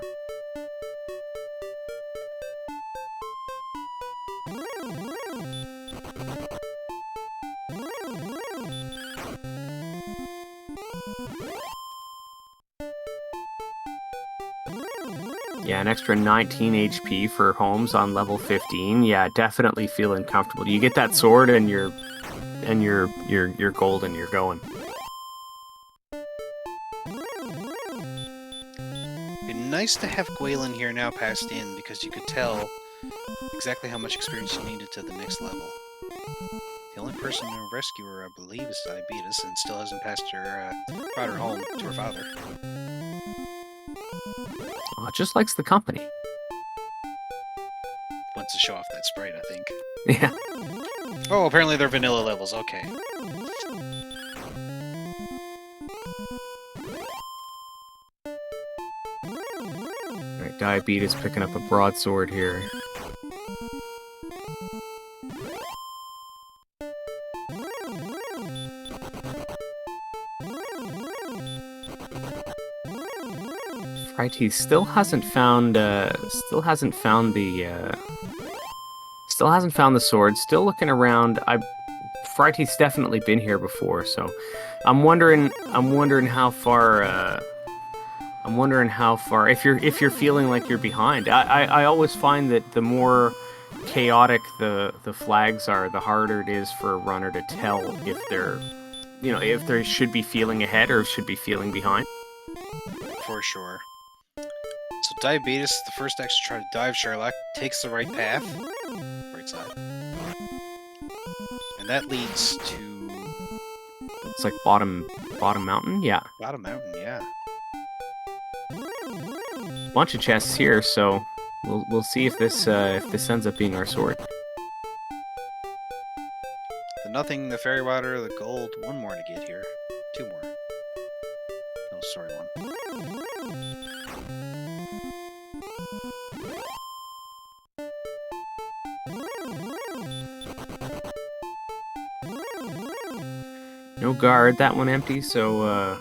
Yeah, an extra 19 HP for Holmes on level 15. Yeah, definitely feeling comfortable. You get that sword and you're golden. You're going.
It'd be nice to have Gwaelin here now passed in, because you could tell exactly how much experience you needed to the next level. The only person to rescue her, I believe, is Diabeetus, and still hasn't passed her, brought her home to her father.
Oh, just likes the company.
Wants to show off that sprite, I think.
Yeah.
Oh, apparently they're vanilla levels, okay.
Alright, Diabetes picking up a broadsword here. fryteeth still hasn't found the sword. Still looking around. fryteeth's definitely been here before, so I'm wondering how far if you're feeling like you're behind. I always find that the more chaotic the flags are, the harder it is for a runner to tell if if they should be feeling ahead or should be feeling behind.
For sure. So Diabeetus, the first X to try to dive Sherlock, takes the right path. Right side. And that leads to...
It's like bottom mountain, yeah.
Bottom mountain, yeah.
Bunch of chests here, so we'll see if this ends up being our sword.
The nothing, the fairy water, the gold. One more to get here. Two more. No, sorry, one.
No guard, that one empty, so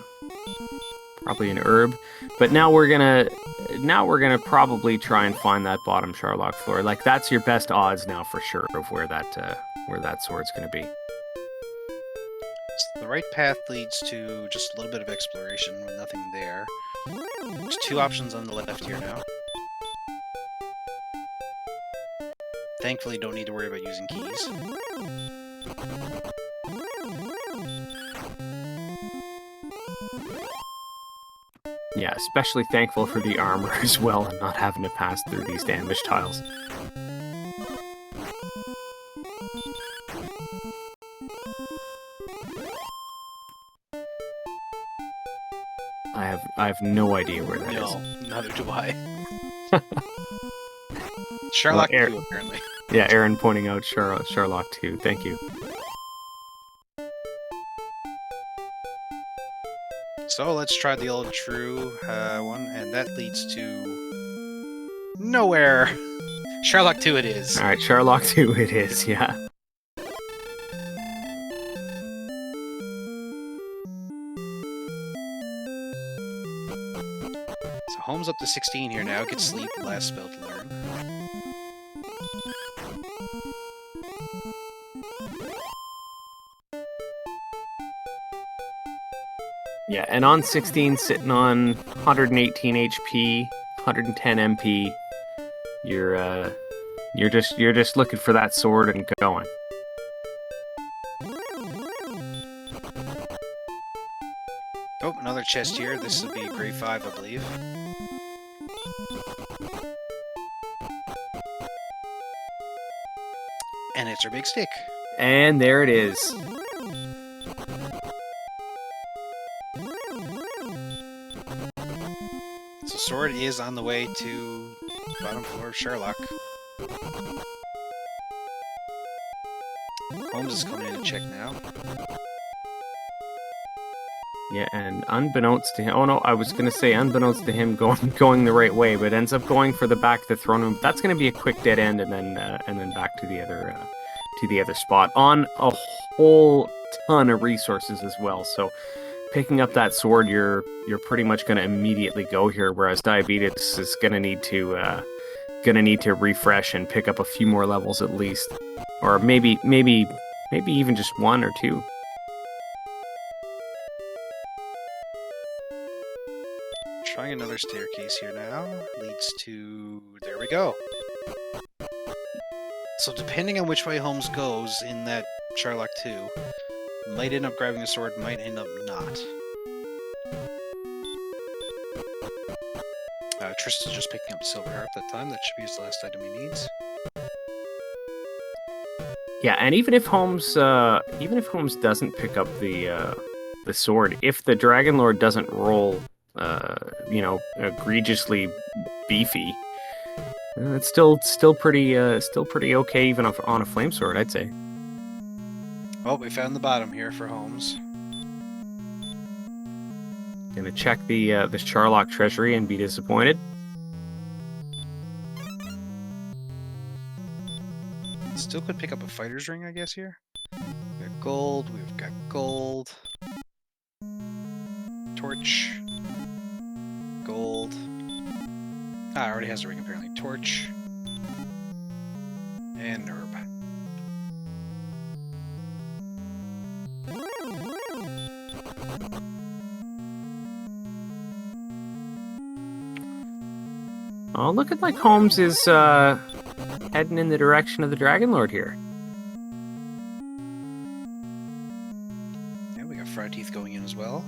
probably an herb. But now we're gonna probably try and find that bottom Sherlock floor. Like, that's your best odds now for sure of where that sword's gonna be.
So the right path leads to just a little bit of exploration with nothing there. There's two options on the left here now. Thankfully, don't need to worry about using keys.
Yeah, especially thankful for the armor as well and not having to pass through these damage tiles. I have no idea where that is.
No, neither do I. Sherlock 2, apparently.
Yeah, Aaron pointing out Sherlock 2. Thank you.
So let's try the old true one, and that leads to nowhere. Sherlock 2 it is.
All right, Sherlock 2 it is, yeah.
So Holmes up to 16 here now. Gets sleep, last spell to learn.
Yeah, and on 16, sitting on 118 HP, 110 MP, you're just looking for that sword and going.
Oh, another chest here. This will be grade 5, I believe. And it's our big stick.
And there it is.
So sword is on the way to bottom floor of Sherlock. Holmes is coming in to check now.
Yeah, and unbeknownst to him, oh no, I was gonna say unbeknownst to him going the right way, but ends up going for the back of the throne room. That's gonna be a quick dead end, and then back to the other spot on a whole ton of resources as well. So picking up that sword, you're pretty much gonna immediately go here, whereas Diabetes is gonna need to refresh and pick up a few more levels at least, or maybe even just 1 or 2.
Trying another staircase here now. Leads to... there we go. So depending on which way Holmes goes in that Sherlock 2, might end up grabbing a sword, might end up not. Tristan's just picking up the silver harp that time. That should be his last item he needs.
Yeah, and even if Holmes doesn't pick up the sword, if the Dragon Lord doesn't roll egregiously beefy, it's still pretty okay even on a flame sword, I'd say.
Oh, we found the bottom here for Holmes.
Gonna check the Sherlock treasury and be disappointed.
Still could pick up a fighter's ring, I guess, here. We've got gold, we've got gold. Torch. Gold. Ah, already has a ring apparently. Torch. And herb.
Oh, look at like Holmes is heading in the direction of the Dragon Lord here.
Yeah, we got fryteeth going in as well.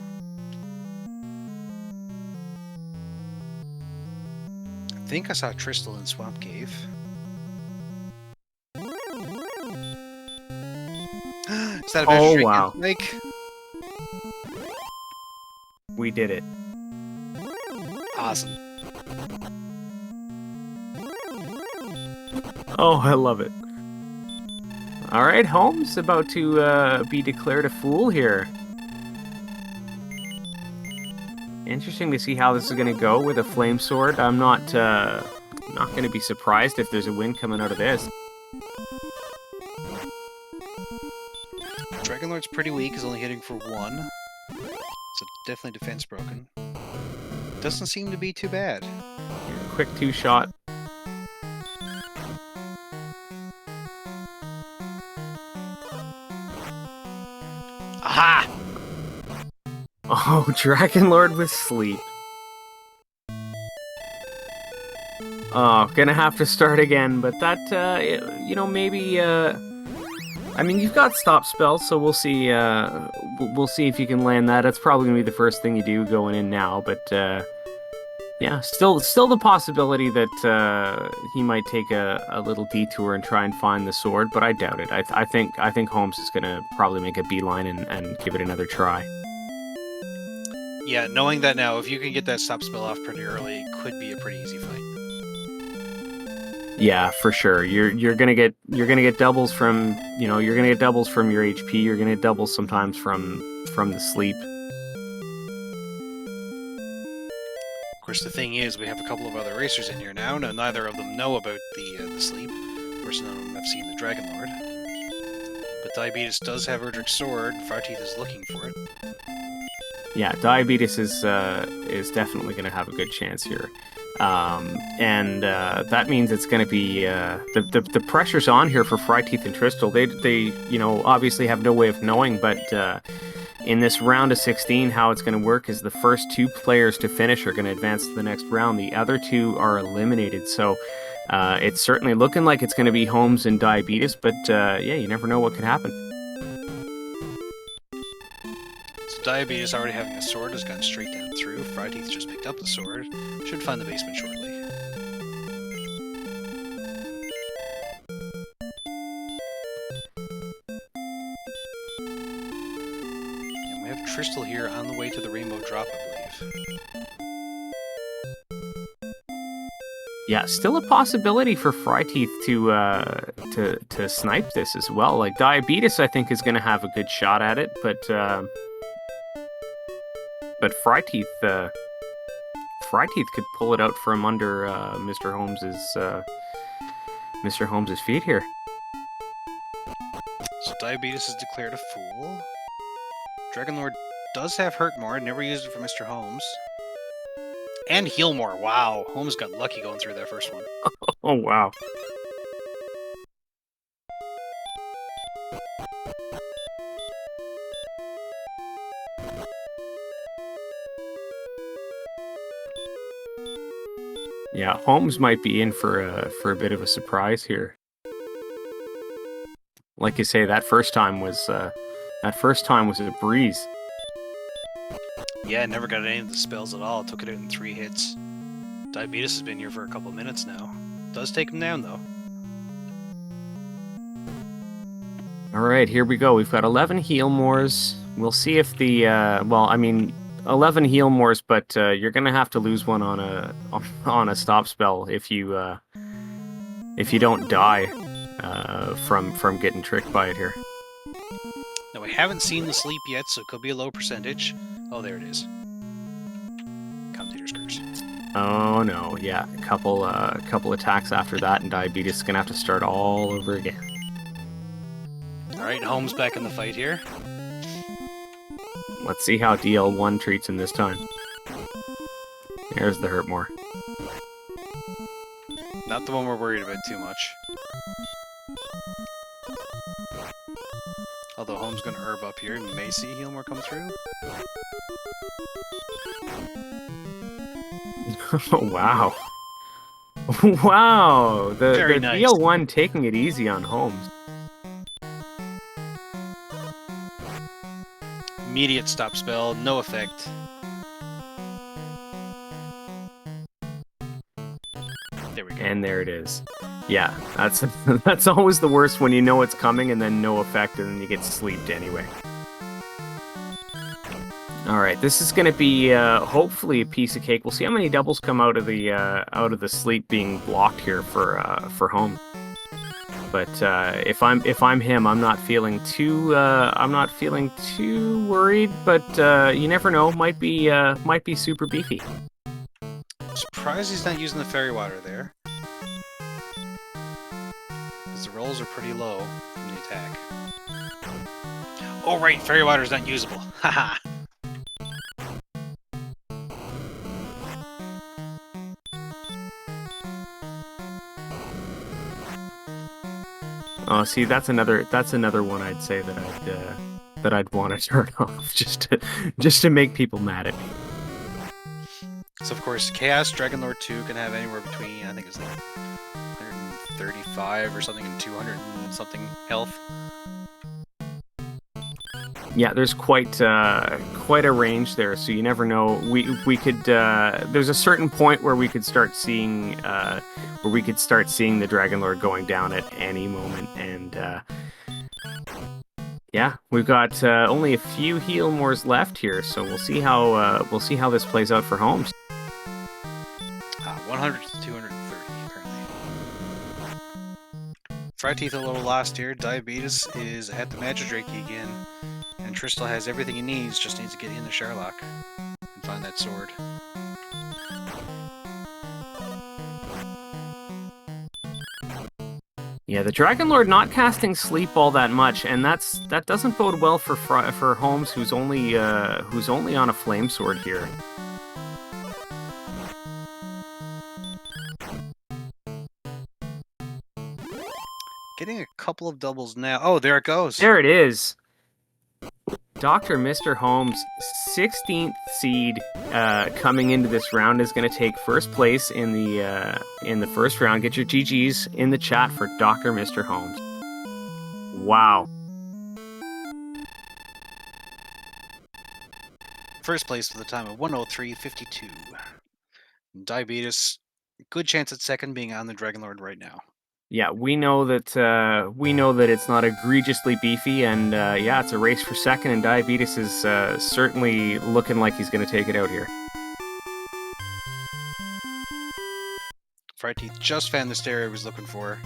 I think I saw Tristal in Swamp Cave. Is that a
Oh,
vegetarian
wow.
snake?
We did it.
Awesome.
Oh, I love it. All right, Holmes about to be declared a fool here. Interesting to see how this is going to go with a flame sword. I'm not going to be surprised if there's a win coming out of this.
Dragon Lord's pretty weak, is only hitting for 1. So definitely defense broken. Doesn't seem to be too bad.
Yeah, quick 2-shot.
Aha!
Oh, Dragon Lord with sleep. Oh, gonna have to start again, but that, maybe, I mean, you've got stop spells, so we'll see, we'll see if you can land that. That's probably gonna be the first thing you do going in now, but, yeah, still the possibility that, he might take a little detour and try and find the sword, but I doubt it. I think Holmes is gonna probably make a beeline and give it another try.
Yeah, knowing that now, if you can get that stop spell off pretty early, it could be a pretty easy fight.
Yeah, for sure. You're gonna get doubles from your HP. You're gonna get doubles sometimes from the sleep.
course, the thing is, we have a couple of other racers in here now. Now, neither of them know about the sleep. Of course, none of them have seen the Dragon Lord. But Diabeetus does have Erdrick's sword. Fryteeth is looking for it.
Yeah, Diabeetus is definitely going to have a good chance here. And that means it's going to be the pressure's on here for Fryteeth and Tristal. They obviously have no way of knowing, but in this round of 16, how it's going to work is the first 2 players to finish are going to advance to the next round. The other 2 are eliminated. So it's certainly looking like it's going to be Homes and Diabeetus, but yeah, you never know what could happen.
So Diabeetus, already having a sword, has gone straight down through. Fryteeth just picked up the sword. Should find the basement shortly. And we have Tristal here on the way to the Rainbow Drop, I believe.
Yeah, still a possibility for Fryteeth to snipe this as well. Like Diabeetus, I think, is going to have a good shot at it, but Fryteeth could pull it out from under Mr. Holmes's feet here.
So Diabeetus is declared a fool. Dragon Lord does have Hurt More, never used it for Mr. Holmes. And Heal More, wow. Holmes got lucky going through that first one.
Oh, wow. Yeah, Holmes might be in for a bit of a surprise here. Like you say, that first time was a breeze.
Yeah, never got any of the spells at all. Took it out in 3 hits. Diabeetus has been here for a couple minutes now. Does take him down though.
All right, here we go. We've got 11 heal mores. We'll see if the 11 heal mores, but you're gonna have to lose one on a stop spell if you don't die from getting tricked by it here.
Now we haven't seen the sleep yet, so it could be a low percentage. Oh, there it is. Commentator's Curse.
Oh no, yeah, a couple attacks after that, and Diabeetus is gonna have to start all over again.
All right, Holmes back in the fight here.
Let's see how DL1 treats him this time. There's the Hurt More.
Not the one we're worried about too much. Although Holmes going to herb up here, you may see Heal More come through.
Oh, wow. Wow! The
nice.
DL1 taking it easy on Holmes.
Immediate stop spell, no effect. There we go.
And there it is. Yeah, that's always the worst when you know it's coming and then no effect and then you get sleeped anyway. Alright, this is going to be hopefully a piece of cake. We'll see how many doubles come out of the sleep being blocked here for Holmes. But if I'm him, I'm not feeling too worried. But you never know, might be super beefy.
I'm surprised he's not using the fairy water there, because the rolls are pretty low from the attack. Oh right, fairy water is not usable. Haha.
Oh, see, that's another one I'd say that I'd want to turn off just to make people mad at me.
So of course, Chaos Dragon Lord 2 can have anywhere between, I think it's like 135 or something and 200 and something health.
Yeah, there's quite a range there, so you never know. We could there's a certain point where we could start seeing the Dragon Lord going down at any moment, and yeah, we've got only a few heal mores left here, so we'll see how this plays out for Holmes.
100 to 230 currently. Fryteeth a little lost here. Diabeetus is at the Magidrakey again. And Tristal has everything he needs, just needs to get in the Sherlock and find that sword.
Yeah, the Dragon Lord not casting sleep all that much, and that doesn't bode well for Holmes, who's only on a flame sword here.
Getting a couple of doubles now. Oh, there it goes.
There it is. DrMisterHomes, 16th seed, coming into this round, is going to take first place in the first round. Get your GGs in the chat for DrMisterHomes. Wow.
First place with a time of 1:03:52. Diabetes, good chance at second, being on the Dragon Lord right now.
Yeah, we know that it's not egregiously beefy, and yeah, it's a race for second, and Diabetes is certainly looking like he's going to take it out here.
Fryteeth just found the stair he was looking for,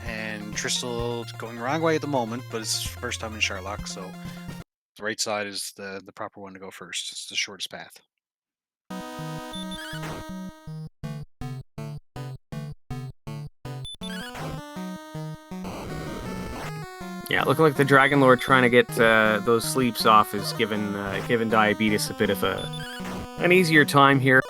and Tristal going the wrong way at the moment, but it's first time in Sherlock, so the right side is the proper one to go first. It's the shortest path.
Yeah, looking like the Dragon Lord trying to get those sleeps off is giving Diabetes a bit of an easier time here.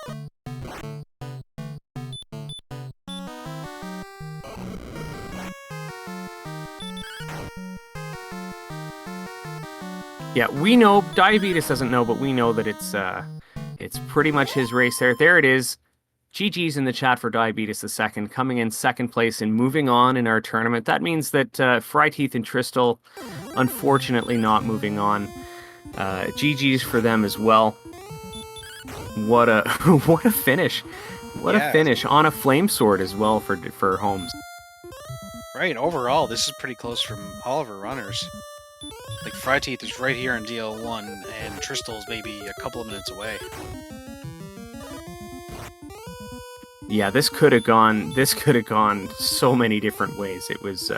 Yeah, we know, Diabetes doesn't know, but we know that it's pretty much his race there. There it is. GG's in the chat for DiabetusThe2nd, coming in second place and moving on in our tournament. That means that fryteeth and Tristal, unfortunately, not moving on. GG's for them as well. What a what a finish! What a finish on a flame sword as well for Holmes.
Right. Overall, this is pretty close from all of our runners. Like fryteeth is right here in DL1, and Tristal's maybe a couple of minutes away.
Yeah, this could have gone so many different ways. It was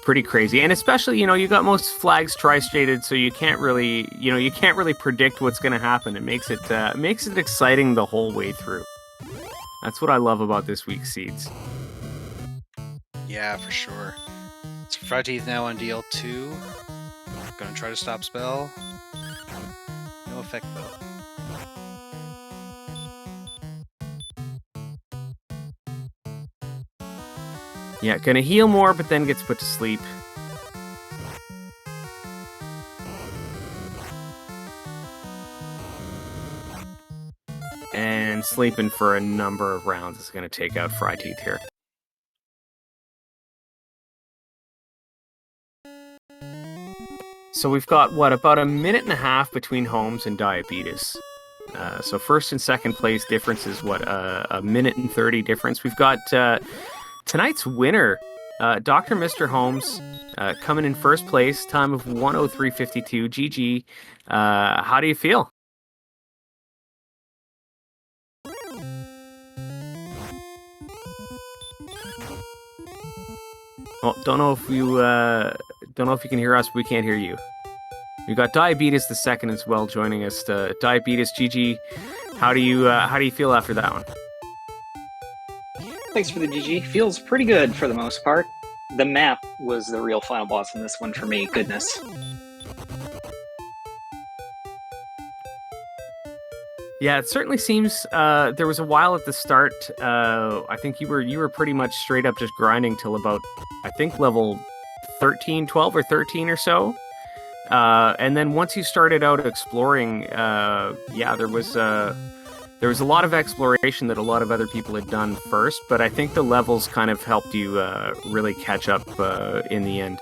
pretty crazy, and especially you got most flags tri-stated, so you can't really predict what's going to happen. It makes it exciting the whole way through. That's what I love about this week's seeds.
Yeah, for sure. So fryteeth now on DL2. Gonna try to stop spell. No effect though.
Yeah, gonna heal more, but then gets put to sleep. And sleeping for a number of rounds is gonna take out fryteeth here. So we've got, about a minute and a half between Holmes and Diabetes. So first and second place difference is, a minute and 30 difference. We've got tonight's winner, DrMisterHomes, coming in first place, time of 1:03:52. GG. How do you feel? Well, don't know if you can hear us. But we can't hear you. We got DiabetusThe2nd as well joining us. Diabetes, GG. How do you feel after that one?
Thanks for the GG. Feels pretty good for the most part. The map was the real final boss in this one for me. Goodness.
Yeah, it certainly seems there was a while at the start. I think you were pretty much straight up just grinding till about, I think, level 13, 12 or 13 or so. And then once you started out exploring, yeah, there was a lot of exploration that a lot of other people had done first, but I think the levels kind of helped you really catch up in the end.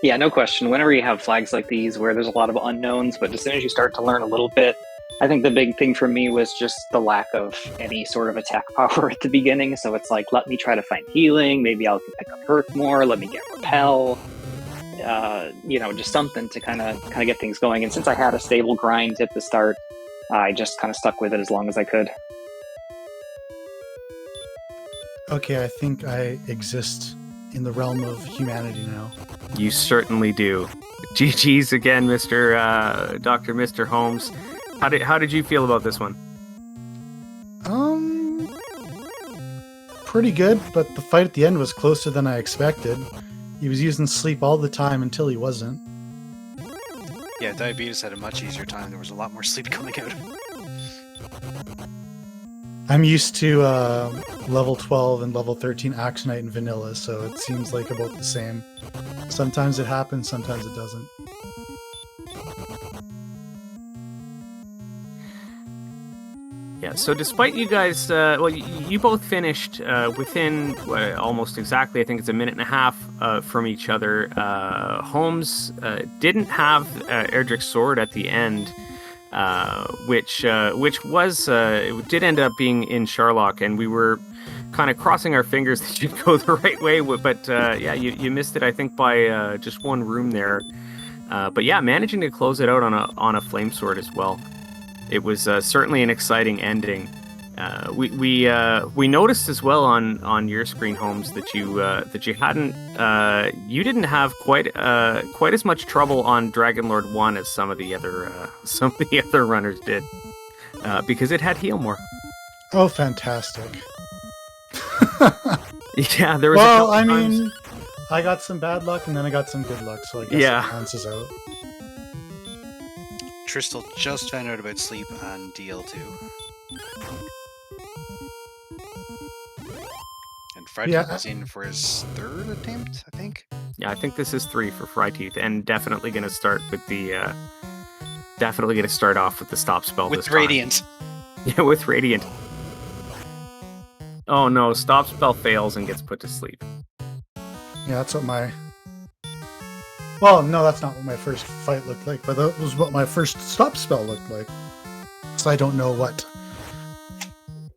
Yeah, no question. Whenever you have flags like these where there's a lot of unknowns, but as soon as you start to learn a little bit, I think the big thing for me was just the lack of any sort of attack power at the beginning. So it's like, let me try to find healing. Maybe I'll pick up hurt more. Let me get repel. Just something to kind of get things going. And since I had a stable grind at the start, I just kind of stuck with it as long as I could.
Okay, I think I exist in the realm of humanity now.
You certainly do. GG's again, Dr. Mr. Holmes. How did you feel about this one?
Pretty good, but the fight at the end was closer than I expected. He was using sleep all the time until he wasn't.
Yeah, Diabetes had a much easier time. There was a lot more sleep coming out.
I'm used to level 12 and level 13 Actionite and Vanilla, so it seems like about the same. Sometimes it happens, sometimes it doesn't.
Yeah, so despite you guys, you both finished within almost exactly, I think it's a minute and a half from each other. Holmes didn't have Erdrick's sword at the end, which was it did end up being in Sharlock, and we were kind of crossing our fingers that you'd go the right way. But yeah, you missed it, I think, by just one room there. But yeah, managing to close it out on a flame sword as well. It was certainly an exciting ending. We noticed as well on your screen, Holmes, that you didn't have quite as much trouble on Dragonlord 1 as some of the other runners did, because it had heal more.
Oh, fantastic!
Yeah, there was.
Well, I mean, I got some bad luck and then I got some good luck, so I guess
Yeah.
it balances out.
Tristal just found out about sleep on DL2. And fryteeth is in for his third attempt, I think.
Yeah, I think this is 3 for fryteeth, and definitely going to start with the. Definitely going to start off with the stop spell
With
this time.
Radiant.
Yeah, with Radiant. Oh no, stop spell fails and gets put to sleep.
Yeah, that's what my... Well, no, that's not what my first fight looked like, but that was what my first stop spell looked like. So I don't know what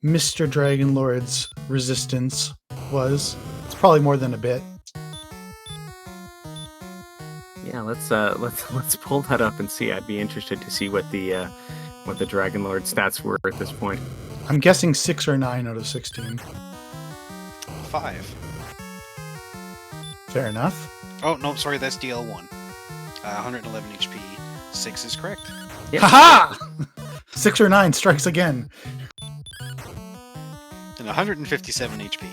Mr. Dragonlord's resistance was. It's probably more than a bit.
Yeah, let's pull that up and see. I'd be interested to see what the Dragonlord stats were at this point.
I'm guessing 6 or 9 out of 16.
5.
Fair enough.
Oh, no, sorry, that's DL1. 111 HP. 6 is correct.
Yep.
Haha! 6 or 9 strikes again.
And 157 HP.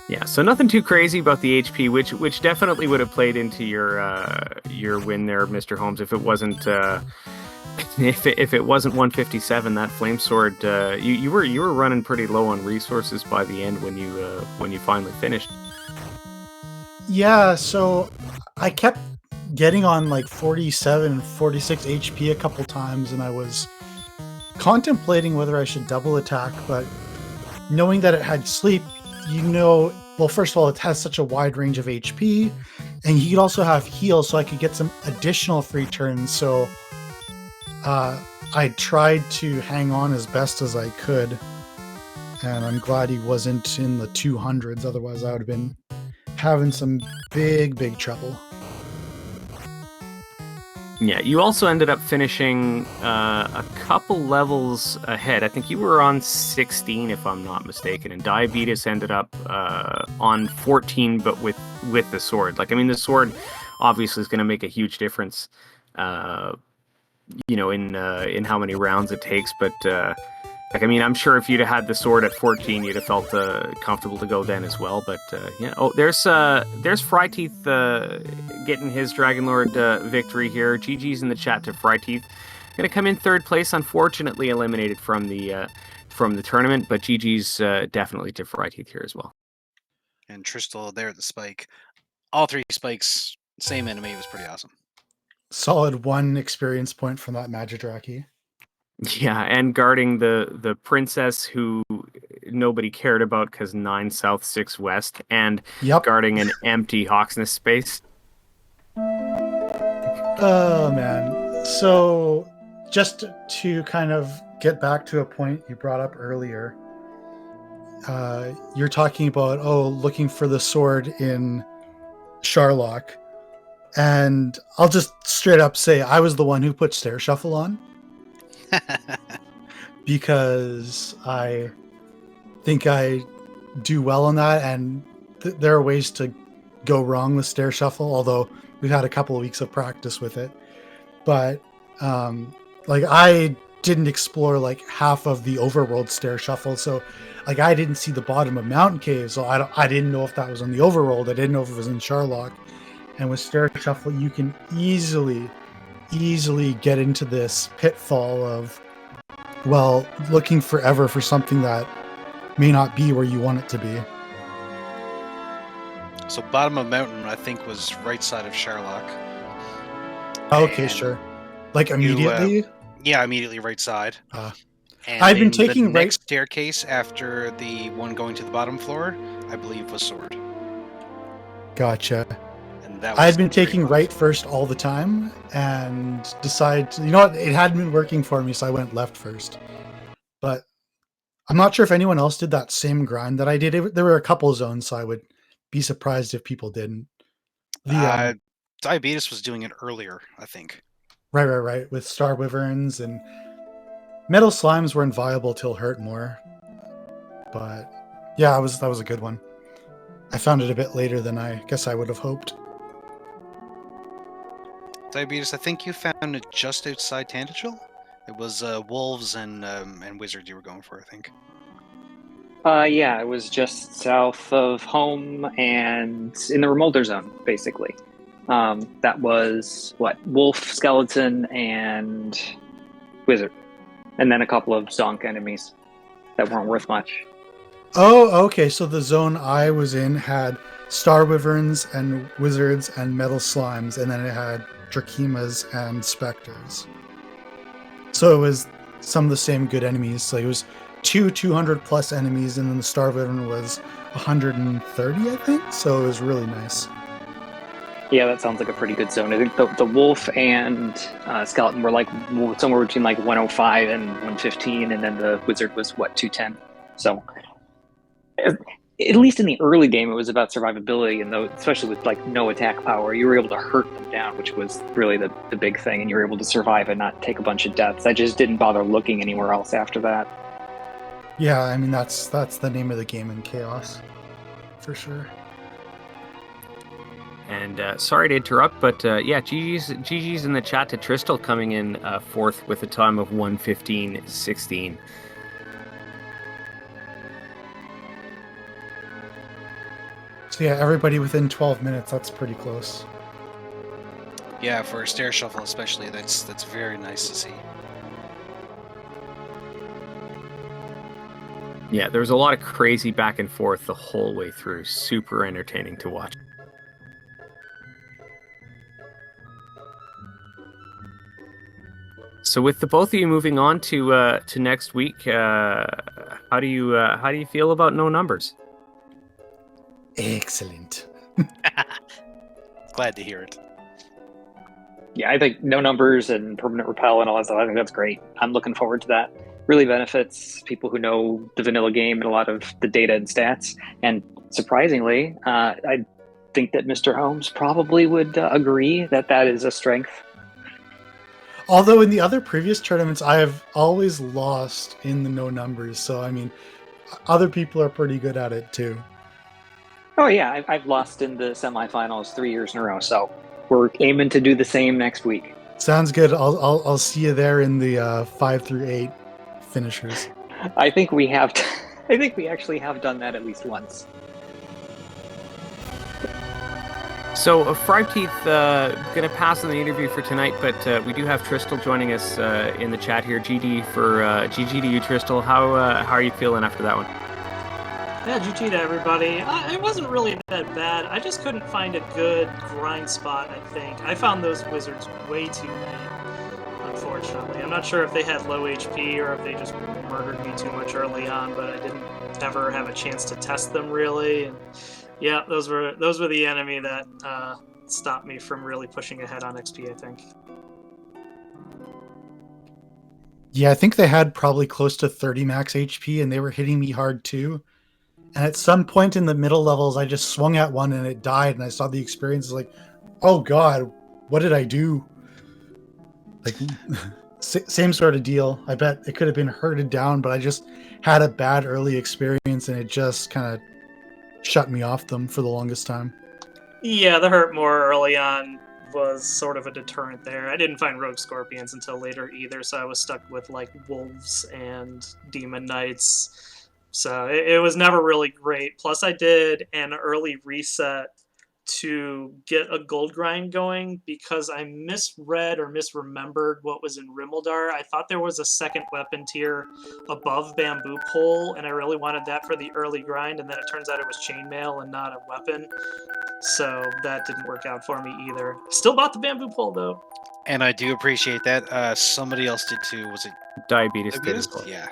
Yeah, so nothing too crazy about the HP, which definitely would have played into your win there, Mr. Holmes, if it wasn't if it wasn't 157. That flame sword, you were running pretty low on resources by the end when you finally finished.
Yeah, so I kept getting on like 47 and 46 HP a couple times, and I was contemplating whether I should double attack, but knowing that it had sleep, well, first of all, it has such a wide range of HP, and you could also have heal, so I could get some additional free turns, so I tried to hang on as best as I could, and I'm glad he wasn't in the 200s, otherwise I would have been having some big trouble.
Yeah, you also ended up finishing a couple levels ahead. I think you were on 16, if I'm not mistaken, and Diabetes ended up on 14, but with the sword. Like, I mean, the sword obviously is going to make a huge difference, in how many rounds it takes. But I mean, I'm sure if you'd have had the sword at 14, you'd have felt comfortable to go then as well. But yeah. Oh, there's fryteeth getting his Dragonlord victory here. GG's in the chat to fryteeth. Gonna come in third place. Unfortunately, eliminated from the tournament, but GG's definitely to fryteeth here as well.
And Tristal there at the spike. All 3 spikes, same enemy. It was pretty awesome.
Solid 1 experience point from that Magidraki.
Yeah, and guarding the princess who nobody cared about because 9 south, 6 west, and guarding an empty Hawksness space.
Oh, man. So, just to kind of get back to a point you brought up earlier, you're talking about, looking for the sword in Sharlock. And I'll just straight up say I was the one who put Stair Shuffle on. Because I think I do well on that, and there are ways to go wrong with Stair Shuffle, although we've had a couple of weeks of practice with it. But like I didn't explore like half of the overworld Stair Shuffle, so like I didn't see the bottom of Mountain Cave, so I didn't know if that was on the overworld. I didn't know if it was in Charlock. And with Stair Shuffle, you can easily get into this pitfall of, well, looking forever for something that may not be where you want it to be.
So bottom of mountain, I think, was right side of Charlock.
Okay,
And
sure. Like immediately?
Yeah, immediately right side. And
I've been
then
taking
the next staircase after the one going to the bottom floor, I believe, was sword.
Gotcha.
And that was
I had been
very
taking
close.
right first all the time and decided to, you know what, it hadn't been working for me, so I went left first. But I'm not sure if anyone else did that same grind that I did. There were a couple zones, so I would be surprised if people didn't.
Diabetes was doing it earlier, I think.
Right. With Star Wyverns and Metal Slimes weren't viable till Hurt More. But yeah, that was a good one. I found it a bit later than I guess I would have hoped.
Diabetes, I think you found it just outside Tantagel? It was wolves and wizards you were going for, I think.
Yeah, it was just south of home and in the Remolder zone, basically. That was, wolf, skeleton, and wizard. And then a couple of zonk enemies that weren't worth much.
Oh, okay. So the zone I was in had Star Wyverns and Wizards and Metal Slimes, and then it had Drakeemas and Spectres. So it was some of the same good enemies. Like it was 200 plus enemies, and then the Star Wyvern was 130, I think. So it was really nice.
Yeah, that sounds like a pretty good zone. I think the wolf and skeleton were like somewhere between like 105 and 115, and then the wizard was 210. So at least in the early game, it was about survivability, and especially with like no attack power, you were able to hurt them down, which was really the big thing, and you were able to survive and not take a bunch of deaths. I just didn't bother looking anywhere else after that.
Yeah, I mean that's the name of the game in Chaos, for sure.
And sorry to interrupt, but yeah, GG's in the chat to Tristal coming in fourth with a time of 1:15:16.
So yeah, everybody within 12 minutes. That's pretty close.
Yeah, for a stair shuffle especially, that's very nice to see.
Yeah, there was a lot of crazy back and forth the whole way through. Super entertaining to watch. So with the both of you moving on to next week, how do you feel about no numbers?
Excellent.
Glad to hear it.
Yeah, I think no numbers and permanent repel and all that stuff, I think that's great. I'm looking forward to that. Really benefits people who know the vanilla game and a lot of the data and stats. And surprisingly, I think that Mr. Holmes probably would agree that that is a strength.
Although in the other previous tournaments, I have always lost in the no numbers. So, I mean, other people are pretty good at it too.
Oh, yeah, I've lost in the semifinals 3 years in a row. So we're aiming to do the same next week.
Sounds good. I'll see you there in the 5 through 8 finishers.
I think we have. I think we actually have done that at least once.
So fryteeth going to pass on the interview for tonight, but we do have Tristal joining us in the chat here. GG for GG to you, Tristal. How are you feeling after that one?
Yeah, GG to everybody. It wasn't really that bad. I just couldn't find a good grind spot, I think. I found those wizards way too late, unfortunately. I'm not sure if they had low HP or if they just murdered me too much early on, but I didn't ever have a chance to test them, really. And yeah, those were the enemy that stopped me from really pushing ahead on XP, I think.
Yeah, I think they had probably close to 30 max HP, and they were hitting me hard too. And at some point in the middle levels, I just swung at one and it died, and I saw the experience like, oh god, what did I do? Like, Same sort of deal. I bet it could have been herded down, but I just had a bad early experience, and it just kind of shut me off them for the longest time.
Yeah, the hurt more early on was sort of a deterrent there. I didn't find rogue scorpions until later either, so I was stuck with like wolves and demon knights. So it was never really great. Plus, I did an early reset to get a gold grind going because I misread or misremembered what was in Rimildar. I thought there was a second weapon tier above bamboo pole, and I really wanted that for the early grind, and then it turns out it was chainmail and not a weapon. So that didn't work out for me either. Still bought the bamboo pole though.
And I do appreciate that. Somebody else did too. Was it
Diabetes did
Diabeetus?
as well.
Yeah.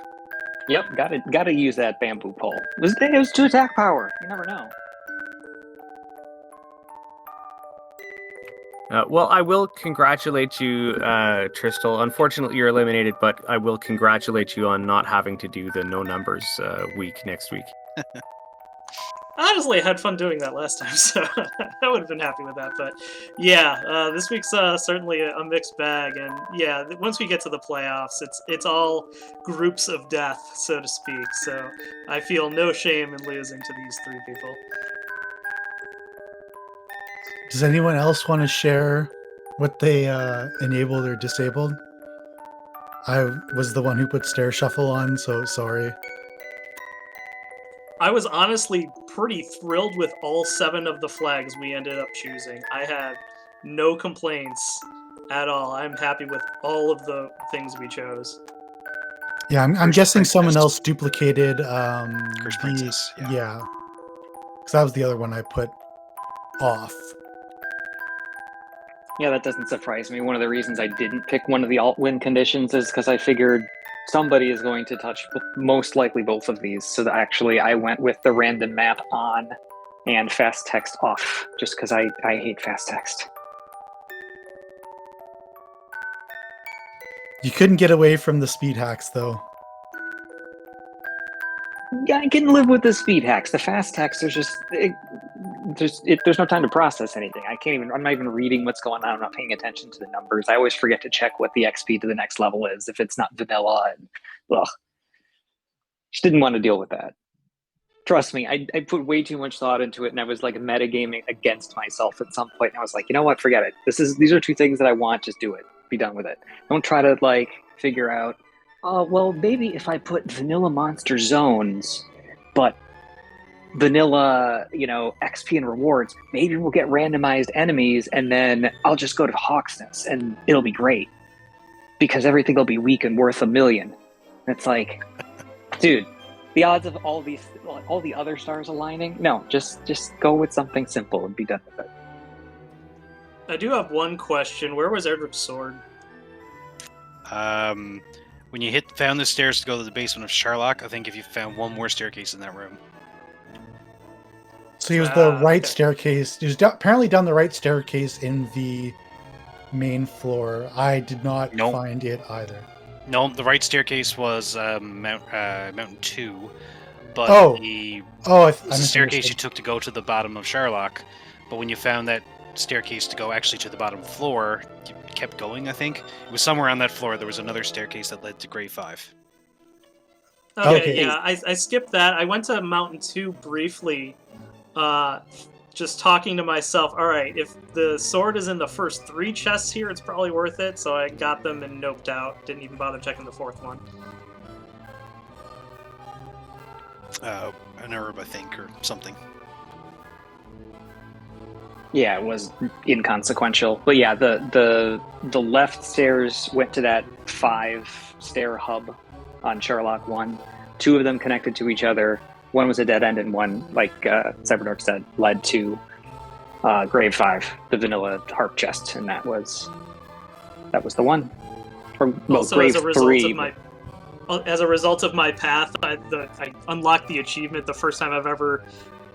Yep, gotta use that bamboo pole. It was 2 attack power. You never know.
Well, I will congratulate you, Tristal. Unfortunately, you're eliminated, but I will congratulate you on not having to do the no numbers week next week.
Honestly, I had fun doing that last time, so I would have been happy with that. But yeah, this week's certainly a mixed bag, and yeah, once we get to the playoffs, it's all groups of death, so to speak. So I feel no shame in losing to these 3 people.
Does anyone else want to share what they enabled or disabled? I was the one who put Stair Shuffle on, so sorry.
I was honestly pretty thrilled with all 7 of the flags we ended up choosing. I had no complaints at all. I'm happy with all of the things we chose.
Yeah, I'm guessing someone else duplicated
Curse Princess.
Yeah, because that was the other one I put off.
Yeah, that doesn't surprise me. One of the reasons I didn't pick one of the alt-win conditions is because I figured somebody is going to touch most likely both of these. So that actually I went with the random map on and fast text off, just because I hate fast text.
You couldn't get away from the speed hacks, though.
Yeah, I can live with the speed hacks. The fast text, there's no time to process anything. I'm not even reading what's going on. I'm not paying attention to the numbers. I always forget to check what the XP to the next level is if it's not vanilla. And, ugh. Just didn't want to deal with that. Trust me, I put way too much thought into it, and I was like metagaming against myself at some point. And I was like, you know what? Forget it. These are 2 things that I want. Just do it. Be done with it. Don't try to like figure out, oh, well, maybe if I put vanilla monster zones, but vanilla, XP and rewards, maybe we'll get randomized enemies, and then I'll just go to Hawksness, and it'll be great because everything will be weak and worth $1 million. And it's like, dude, the odds of all the other stars aligning, no, just go with something simple and be done with it.
I do have one question. Where was Erdrick's sword?
When you found the stairs to go to the basement of Sherlock, I think if you found one more staircase in that room.
So he was the right
okay.
staircase. He was apparently down the right staircase in the main floor. I did not find it either.
No, the right staircase was Mountain 2, but the staircase you took to go to the bottom of Sherlock. But when you found that staircase to go actually to the bottom floor, you kept going, I think. It was somewhere on that floor. There was another staircase that led to Grave 5.
Okay, yeah, I skipped that. I went to Mountain 2 briefly, just talking to myself, all right, if the sword is in the first 3 chests here, it's probably worth it. So I got them and noped out. Didn't even bother checking the 4th one.
An herb, I think, or something.
Yeah, it was inconsequential. But yeah, the left stairs went to that 5-stair hub on Sherlock 1. 2 of them connected to each other. One was a dead end, and one, like Cyberdark said, led to Grave 5, the vanilla harp chest, and that was the one. Or, well,
also,
Grave 3.
As a result of my path, I unlocked the achievement the first time I've ever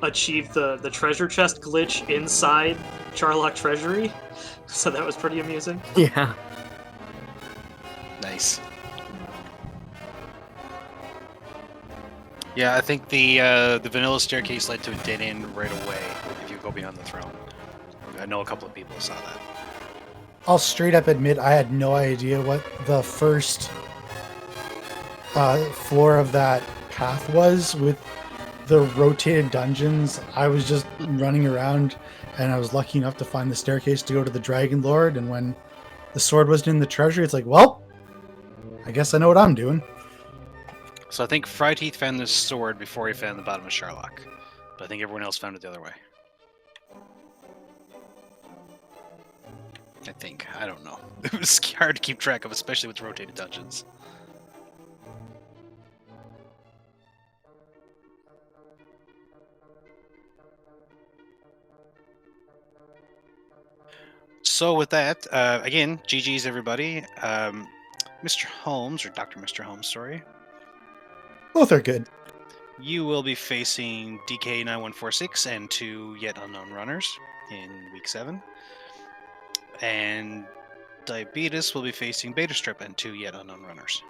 achieved the treasure chest glitch inside Sherlock Treasury, so that was pretty amusing.
Yeah.
Nice. Yeah, I think the vanilla staircase led to a dead end right away if you go beyond the throne. I know a couple of people saw that.
I'll straight up admit I had no idea what the first floor of that path was with the rotated dungeons. I was just running around, and I was lucky enough to find the staircase to go to the Dragon Lord, and when the sword wasn't in the treasury, it's like, well, I guess I know what I'm doing.
So I think Fryteeth found the sword before he found the bottom of Sherlock. But I think everyone else found it the other way. I think. I don't know. It was hard to keep track of, especially with rotated dungeons. So with that, again, GG's everybody. Mr. Holmes, or Dr. Mr. Holmes, sorry.
Both are good.
You will be facing DK9146 and 2 yet unknown runners in week 7. And Diabeetus will be facing Beta Strip and 2 yet unknown runners.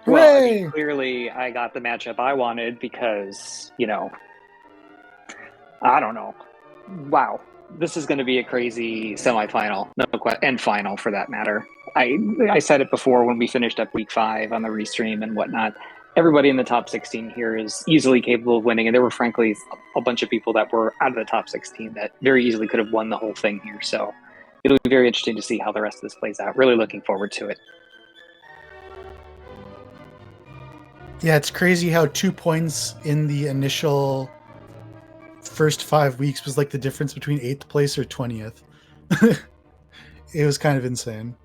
Well, I
Hooray!
mean, clearly I got the matchup I wanted because, you know, I don't know. Wow. This is going to be a crazy semifinal, and final for that matter. I said it before when we finished up week 5 on the restream and whatnot. Everybody in the top 16 here is easily capable of winning, and there were frankly a bunch of people that were out of the top 16 that very easily could have won the whole thing here. So it'll be very interesting to see how the rest of this plays out. Really looking forward to it.
Yeah, it's crazy how 2 points in the initial first 5 weeks was like the difference between 8th place or 20th. It was kind of insane.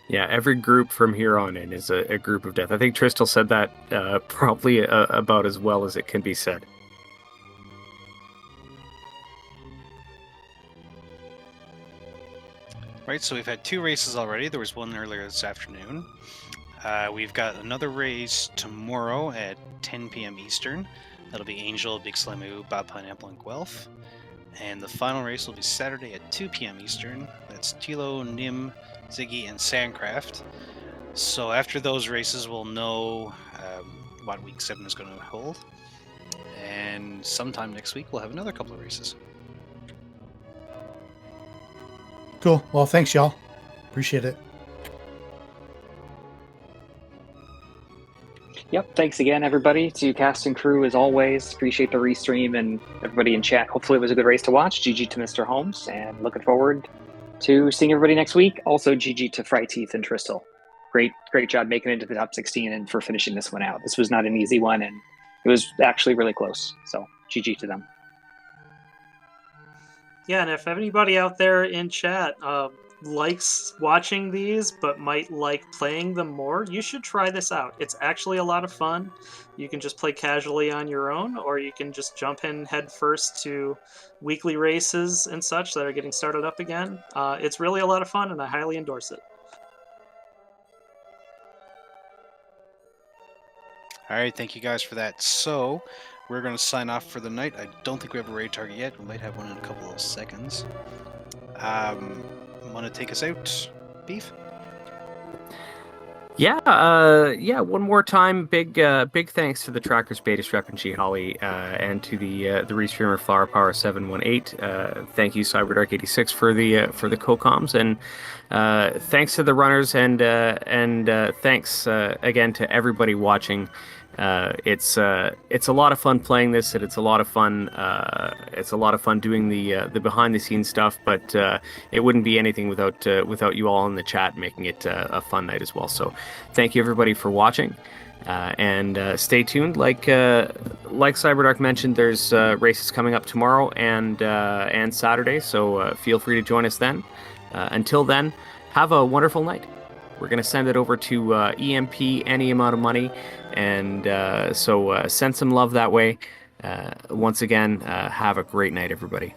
Yeah, every group from here on in is a group of death. I think Tristal said that probably about as well as it can be said.
Right, so we've had 2 races already. There was one earlier this afternoon. We've got another race tomorrow at 10 p.m. Eastern. That'll be Angel, Big Slamu, Bob Pineapple, and Guelph. And the final race will be Saturday at 2 p.m. Eastern. That's Tilo, Nim, Ziggy, and Sandcraft. So after those races, we'll know what week 7 is going to hold. And sometime next week, we'll have another couple of races.
Cool. Well, thanks, y'all. Appreciate it.
Yep, thanks again, everybody, to cast and crew, as always. Appreciate the restream and everybody in chat. Hopefully it was a good race to watch. GG to Mr. Holmes, and looking forward to seeing everybody next week. Also, GG to Fryteeth and Tristal. Great job making it into the top 16 and for finishing this one out. This was not an easy one, and it was actually really close. So, GG to them.
Yeah, and if anybody out there in chat likes watching these but might like playing them more, you should try this out. It's actually a lot of fun. You can just play casually on your own, or you can just jump in head first to weekly races and such that are getting started up again. It's really a lot of fun, and I highly endorse it.
All right, thank you guys for that. So we're going to sign off for the night. I don't think we have a raid target yet. We might have one in a couple of seconds. Want to take us out, Beef?
Yeah, one more time, big thanks to the trackers Beta Strep and G Holly, and to the restreamer Flower Power 718. Thank you CyberDark86 for the co-coms, and thanks to the runners, and thanks again to everybody watching. It's a lot of fun playing this, and it's a lot of fun doing the behind the scenes stuff, but it wouldn't be anything without you all in the chat making it a fun night as well. So thank you everybody for watching, and stay tuned. Like CyberDark mentioned, there's races coming up tomorrow and Saturday, so feel free to join us then. Until then, have a wonderful night. We're going to send it over to EMP any amount of money, and so send some love that way. Once again, have a great night, everybody.